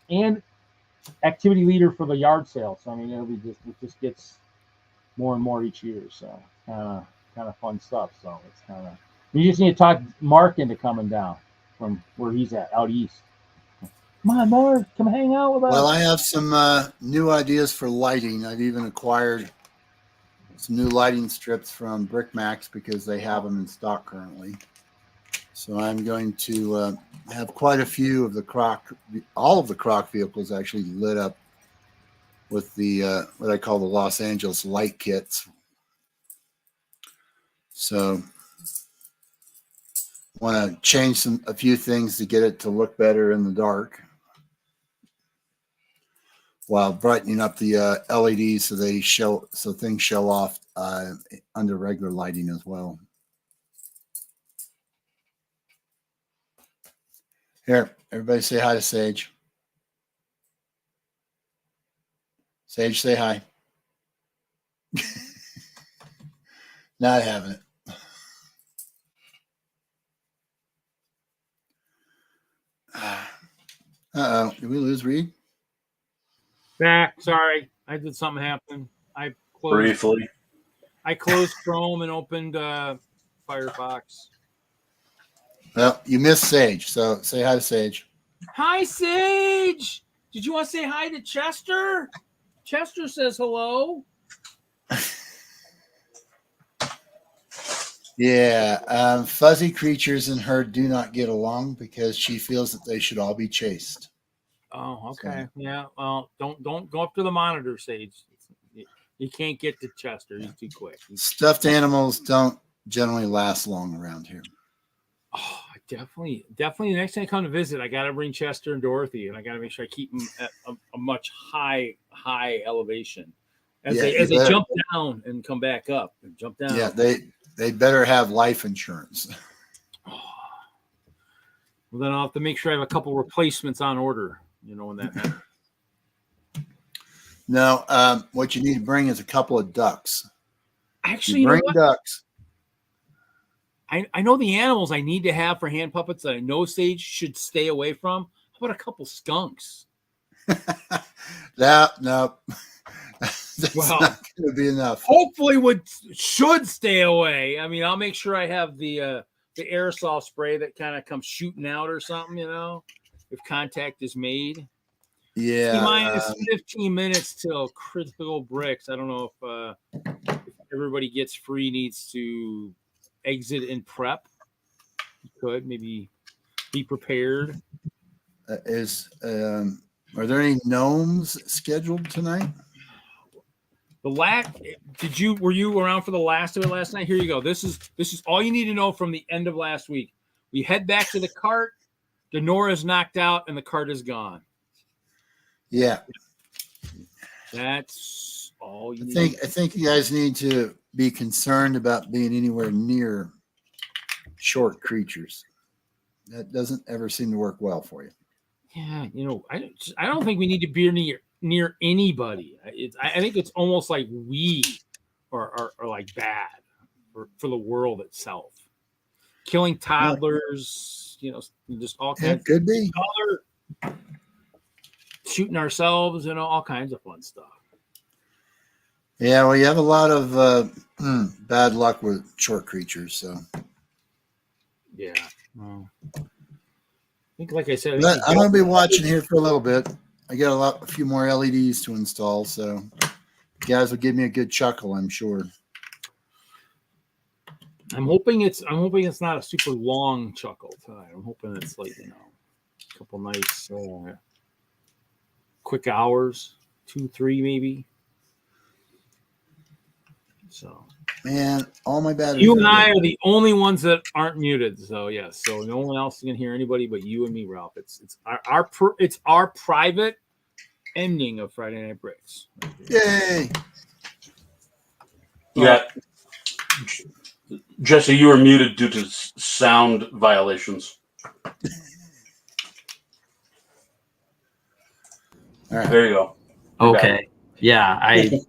activity leader for the yard sale. So I mean, it just gets more and more each year. So kind of fun stuff. So it's kind of we just need to talk Mark into coming down from where he's at out east. Come on, Mark, come hang out with us. Well, I have some new ideas for lighting. I've even acquired some new lighting strips from Brick Max because they have them in stock currently. So I'm going to have quite a few of all of the Croc vehicles actually lit up with the what I call the Los Angeles light kits. So want to change a few things to get it to look better in the dark, while brightening up the LEDs so things show off under regular lighting as well. Here, everybody say hi to Sage. Sage, say hi. Not having it. Uh-oh, did we lose Reed? Back. Sorry, I did something happen. I closed Chrome and opened Firefox. Well, you missed Sage, so say hi to Sage. Hi, Sage. Did you want to say hi to Chester? Chester says hello. Yeah, fuzzy creatures and her do not get along because she feels that they should all be chased. Oh, okay. So, yeah. Well, don't go up to the monitor, Sage. You can't get to Chester. He's too quick. Stuffed animals don't generally last long around here. Oh, definitely. The next time I come to visit, I got to bring Chester and Dorothy, and I got to make sure I keep them at a much high elevation as they jump down and come back up and jump down. Yeah, they better have life insurance. Oh. Well, then I'll have to make sure I have a couple replacements on order. You know when that happens. No, what you need to bring is a couple of ducks. Actually, you bring ducks. I know the animals I need to have for hand puppets that I know Sage should stay away from. How about a couple skunks? No. That's well, not going to be enough. Hopefully should stay away. I mean, I'll make sure I have the aerosol spray that kind of comes shooting out or something, you know, if contact is made. Yeah. Minus 15 minutes till critical bricks. I don't know if everybody gets free needs to exit and prep. You could maybe be prepared. Are there any gnomes scheduled tonight? Were you around for the last of it last night? Here you go. This is all you need to know from the end of last week. We head back to the cart. Denora's knocked out and the cart is gone. Yeah. That's all you need. I think you guys need to be concerned about being anywhere near short creatures. That doesn't ever seem to work well for you. Yeah, you know, I don't think we need to be near anybody. I think it's almost like we are like bad for the world itself. Killing toddlers, you know, just all kinds. It could be. Shooting ourselves, you know, all kinds of fun stuff. Yeah, well, you have a lot of bad luck with short creatures, so. Yeah. Well, I think, like I said, I'm going to be watching here for a little bit. I got a few more LEDs to install, so you guys will give me a good chuckle, I'm sure. I'm hoping it's not a super long chuckle tonight. I'm hoping it's like, you know, a couple nice quick hours, 2, 3 maybe. So, Man, all my batteries. you and I are the only ones that aren't muted. So yes, so no one else can hear anybody but you and me, Ralph. It's our private ending of Friday Night Bricks. Yay! Yeah. Jesse, you were muted due to sound violations. All right. There you go. Okay. Yeah, I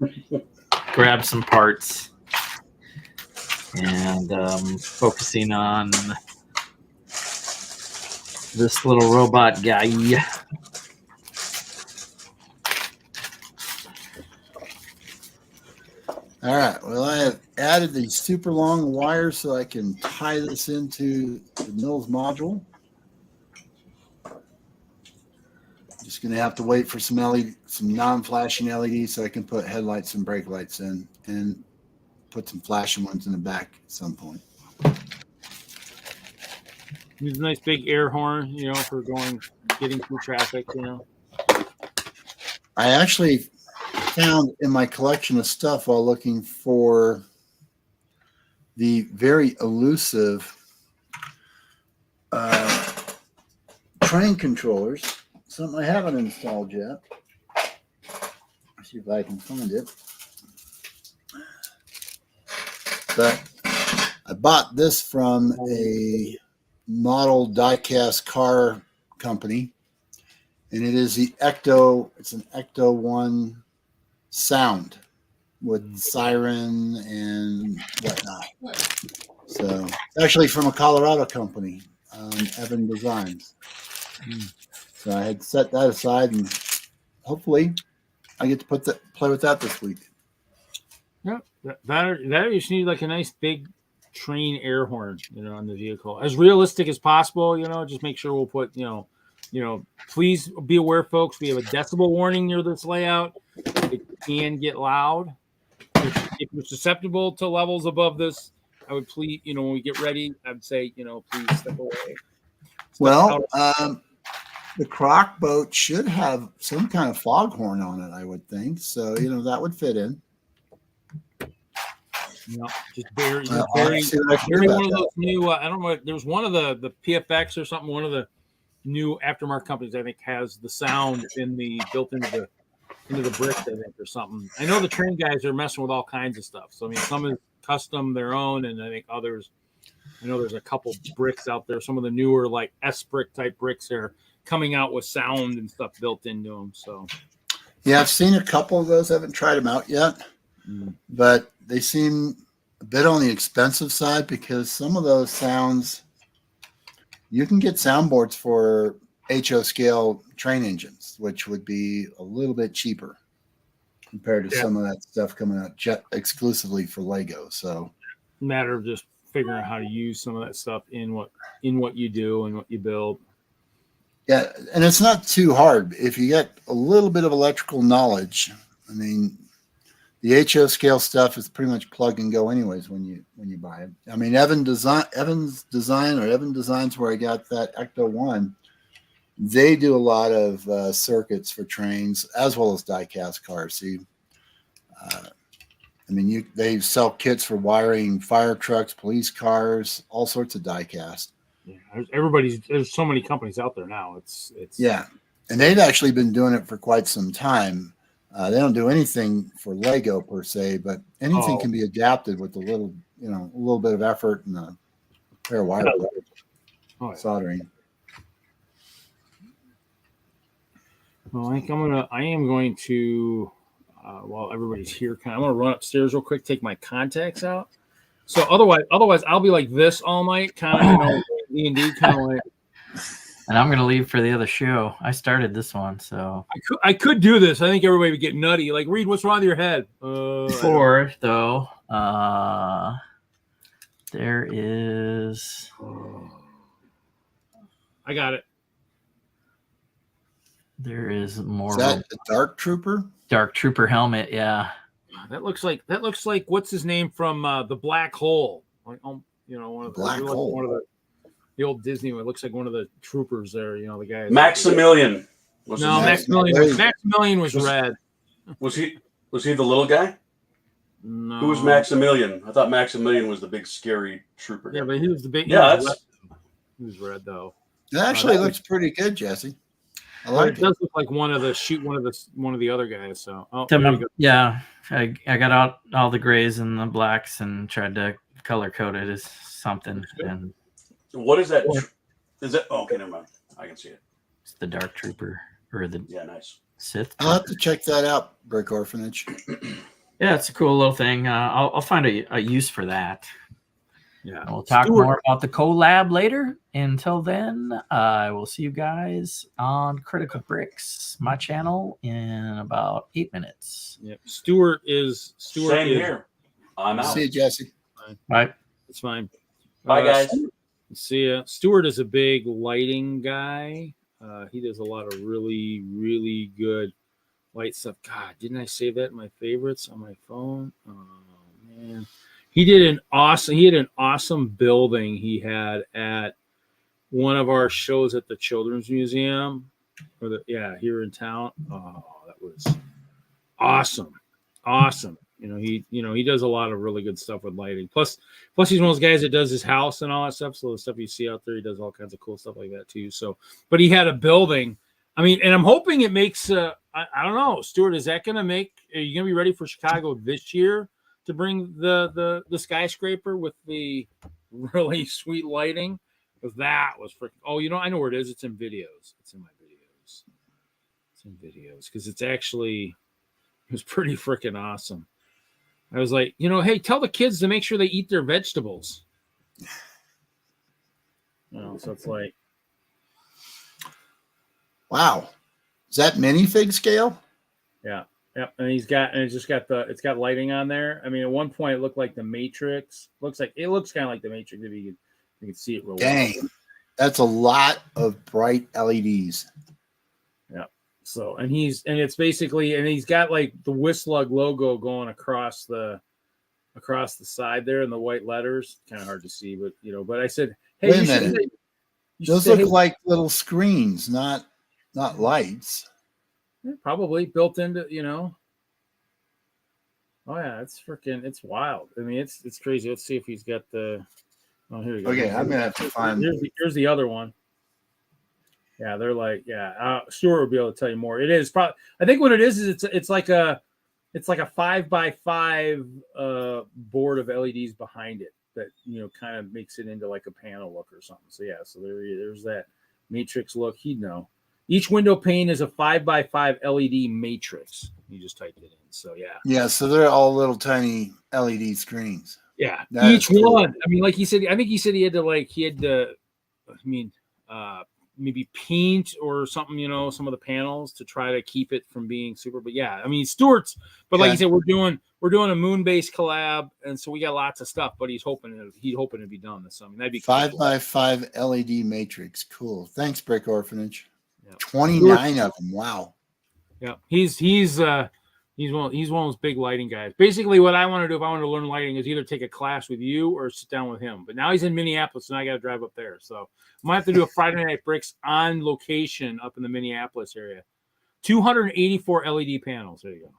grabbed some parts and focusing on this little robot guy. All right. Well, I have added these super long wires so I can tie this into the Mills module. Just going to have to wait for some non-flashing LEDs so I can put headlights and brake lights in, and put some flashing ones in the back at some point. Use a nice big air horn, for getting through traffic, I actually found in my collection of stuff while looking for the very elusive train controllers, something I haven't installed yet. Let's see if I can find it. But I bought this from a model die-cast car company, and it is the Ecto. It's an Ecto 1 sound with siren and whatnot. So it's actually from a Colorado company, Evan Designs. So I had set that aside, and hopefully I get to play with that this week. Yeah, that you just need like a nice big train air horn, on the vehicle, as realistic as possible. Just make sure we'll put, please be aware, folks. We have a decibel warning near this layout. It can get loud. If you're susceptible to levels above this, I would please, when we get ready, I'd say, please step away. Well, the crock boat should have some kind of foghorn on it, I would think. So, that would fit in. Just very see what I can do one about of that. those new. I don't know. There's one of the PFX or something. One of the new aftermarket companies, I think, has the sound built into the bricks, I think, or something. I know the train guys are messing with all kinds of stuff. So I mean, some is custom their own, and I think others. I know there's a couple bricks out there. Some of the newer like S brick type bricks are coming out with sound and stuff built into them. So yeah, I've seen a couple of those. I haven't tried them out yet, but they seem a bit on the expensive side, because some of those sounds, you can get soundboards for HO scale train engines, which would be a little bit cheaper compared to some of that stuff coming out exclusively for Lego. So matter of just figuring out how to use some of that stuff in what you do and what you build. yeah, and it's not too hard if you get a little bit of electrical knowledge. I mean, the HO scale stuff is pretty much plug and go anyways when you buy it. I mean, Evan Designs, where I got that Ecto 1, they do a lot of circuits for trains as well as die-cast cars. So they sell kits for wiring fire trucks, police cars, all sorts of die-cast. Yeah, there's so many companies out there now. It's yeah, and they've actually been doing it for quite some time. They don't do anything for Lego per se, but anything can be adapted with a little bit of effort and a pair of wire soldering. Well, I think I am going to, while everybody's here, I'm going to run upstairs real quick, take my contacts out. So otherwise I'll be like this all night, kind of, D&D kind of like. And I'm going to leave for the other show. I started this one, so. I could do this. I think everybody would get nutty. Like, Reed, what's wrong with your head? Before, though, there is. I got it. There is more. Is that a Dark Trooper? Dark Trooper helmet, yeah. That looks like what's his name from the Black Hole? Like, one of the Black Hole. One of the old Disney one. It looks like one of the troopers there. The guy. Maximilian. Was No, it Maximilian was red. Was he the little guy? No. Who was Maximilian? I thought Maximilian was the big scary trooper guy. Yeah, but he was the big. Yeah, He was red though. It actually looks pretty good, Jesse. I But like it does look like one of the other guys. So Yeah, I got out all the grays and the blacks and tried to color code it as something. And what is that? Is it? Oh, okay, never mind. I can see it. it's the Dark Trooper or the Nice. Sith. I'll have to check that out, Brick Orphanage. Yeah, it's a cool little thing. I'll find a use for that. yeah. And we'll talk more about the collab later. Until then, I will see you guys on Critical Bricks, my channel, in about 8 minutes. Yeah. Stuart Same here. I'm out. See you, Jesse. Bye. It's fine. Bye, guys. See ya. Stuart is a big lighting guy. He does a lot of really, really good light stuff. God, didn't I save that in my favorites on my phone? Oh man, he had an awesome building he had at one of our shows at the Children's Museum, here in town. Oh, that was awesome. He does a lot of really good stuff with lighting. Plus he's one of those guys that does his house and all that stuff. So the stuff you see out there, he does all kinds of cool stuff like that too. So, but he had a building. I mean, and I'm hoping it makes. I don't know, Stuart. Is that going to make? Are you going to be ready for Chicago this year to bring the skyscraper with the really sweet lighting? Because that was freaking. Oh, I know where it is. It's in videos. It's in my videos. It's in videos because it was pretty freaking awesome. I was like, hey, tell the kids to make sure they eat their vegetables. So it's like, wow, is that minifig scale? yeah, and it's got lighting on there. I mean, at one point it looked like the Matrix. Looks kind of like the Matrix if you could see it real well. Dang, that's a lot of bright LEDs. Yeah. So it's basically he's got like the WISLUG logo going across the side there in the white letters. Kind of hard to see, but but I said, hey, wait a minute. Those look like little screens, not lights. Probably built into, Oh yeah, it's wild. I mean, it's crazy. Let's see if he's got the. Oh, here we go. Okay, I'm gonna have to find. Here's the other one. Yeah, they're like, Stuart will be able to tell you more. It is probably. I think what it is it's like a 5x5 board of LEDs behind it that kind of makes it into like a panel look or something. So yeah, so there's that matrix look. He'd know. Each window pane is a 5x5 LED matrix. You just typed it in. So yeah. Yeah, so they're all little tiny LED screens. Yeah, That each cool. one. I mean, like he said, I think he said he had to maybe paint or something, some of the panels to try to keep it from being super. But yeah, I mean, Stuart's. But like you said, we're doing a moon-based collab, and so we got lots of stuff. But he's hoping to be done this summer. That'd be 5x5 LED matrix. Cool. Thanks, Brick Orphanage. Yeah. 29 of them. Wow. Yeah, he's one of those big lighting guys. Basically, what I want to do if I want to learn lighting is either take a class with you or sit down with him. But now he's in Minneapolis, and I got to drive up there. So I might have to do a Friday Night Bricks on location up in the Minneapolis area. 284 LED panels. There you go.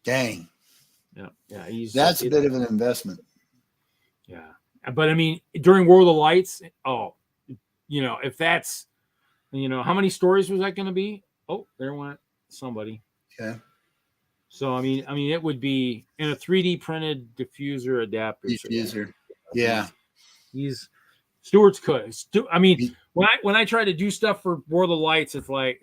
Dang. Yeah. That's a bit of an investment. Yeah, but I mean, during World of Lights, if that's, how many stories was that going to be? Oh, there went somebody. Okay. So I mean, it would be in a 3D printed diffuser adapter. Diffuser. Yeah. Stuart's could. I mean, when I try to do stuff for World of Lights, it's like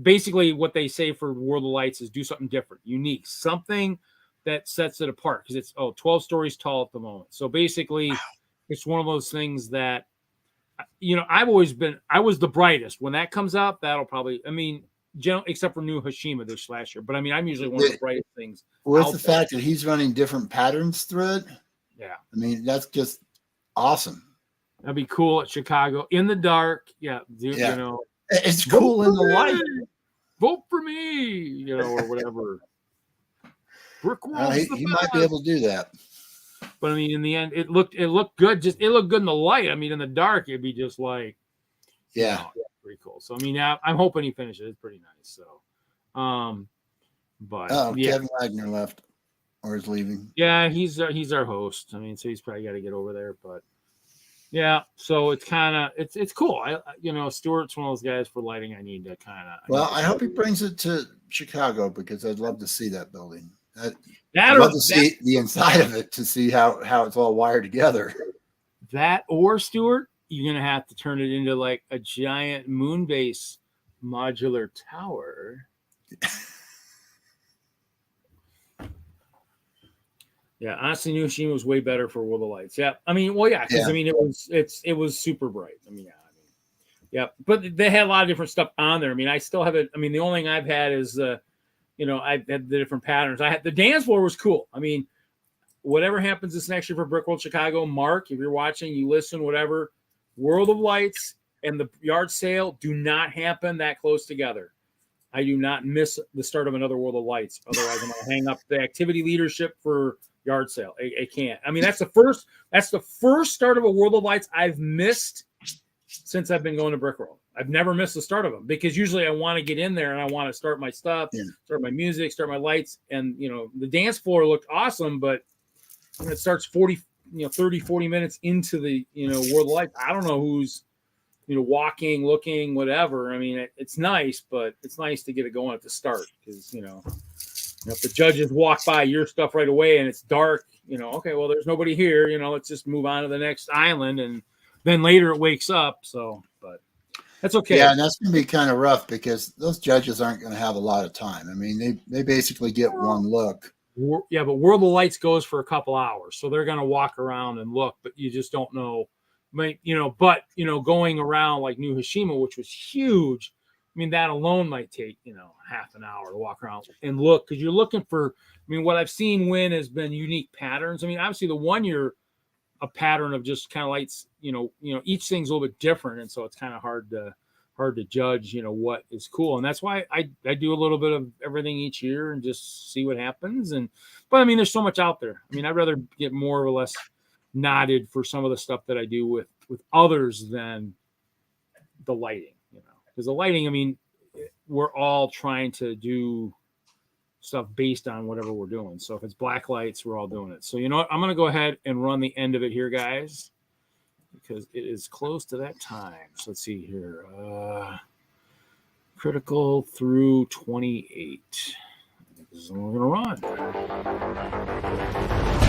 basically what they say for World of Lights is do something different, unique, something that sets it apart because it's 12 stories tall at the moment. So basically, it's one of those things that I was the brightest. When that comes out, that'll probably, except for New Hashima this last year. But I mean, I'm usually one of the brightest things. With the fact that he's running different patterns through it. Yeah. I mean, that's just awesome. That'd be cool at Chicago in the dark. Yeah. It's cool in the light. Vote for me, or whatever. Brick walls. He might be able to do that. But I mean, in the end, it looked good. It looked good in the light. I mean, in the dark, it'd be just like, Yeah. Pretty cool. So I mean, I'm hoping he finishes. It's pretty nice. So, but yeah, Kevin Wagner left or is leaving. yeah, he's our host. I mean, so he's probably got to get over there. But yeah, so it's kind of it's cool. Stuart's one of those guys for lighting. I need to kind of. Well, I hope he brings it to Chicago because I'd love to see that building. I'd love to see the inside of it to see how it's all wired together. That or Stuart, you're gonna have to turn it into like a giant moon base modular tower. Yeah, honestly, New Hiroshima was way better for World of Lights. Yeah, I mean, well, yeah, because I mean, it was super bright. I mean, yeah, but they had a lot of different stuff on there. I mean, I still have it. I mean, the only thing I've had is I've had the different patterns. I had the dance floor was cool. I mean, whatever happens this next year for Brick World Chicago, Mark, if you're watching, you listen, whatever. World of Lights and the yard sale do not happen that close together. I do not miss the start of another World of Lights. Otherwise, I'm going to hang up the activity leadership for yard sale. I can't. I mean, that's the first start of a World of Lights I've missed since I've been going to Brick World. I've never missed the start of them because usually I want to get in there and I want to start my stuff, start my music, start my lights. And, the dance floor looked awesome, but when it starts 30, 40 minutes into the, World of Lights, I don't know who's, walking, looking, whatever. I mean, it's nice, but it's nice to get it going at the start because, if the judges walk by your stuff right away and it's dark, okay, well, there's nobody here, let's just move on to the next island. And then later it wakes up. So, but that's okay. Yeah, and that's going to be kind of rough because those judges aren't going to have a lot of time. I mean, they basically get one look. Yeah, but World of Lights goes for a couple hours. So they're going to walk around and look, but you just don't know. But going around like New Hiroshima, which was huge. I mean, that alone might take, half an hour to walk around and look because you're looking for, what I've seen win has been unique patterns. I mean, obviously the 1 year, a pattern of just kind of lights, each thing's a little bit different. And so it's kind of hard to judge, what is cool. And that's why I do a little bit of everything each year and just see what happens. But I mean, there's so much out there. I mean, I'd rather get more or less nodded for some of the stuff that I do with others than the lighting, because the lighting, I mean, we're all trying to do stuff based on whatever we're doing. So if it's black lights, we're all doing it. So you know what? I'm going to go ahead and run the end of it here, guys, because it is close to that time. So let's see here. Critical through 28. This is what we're going to run.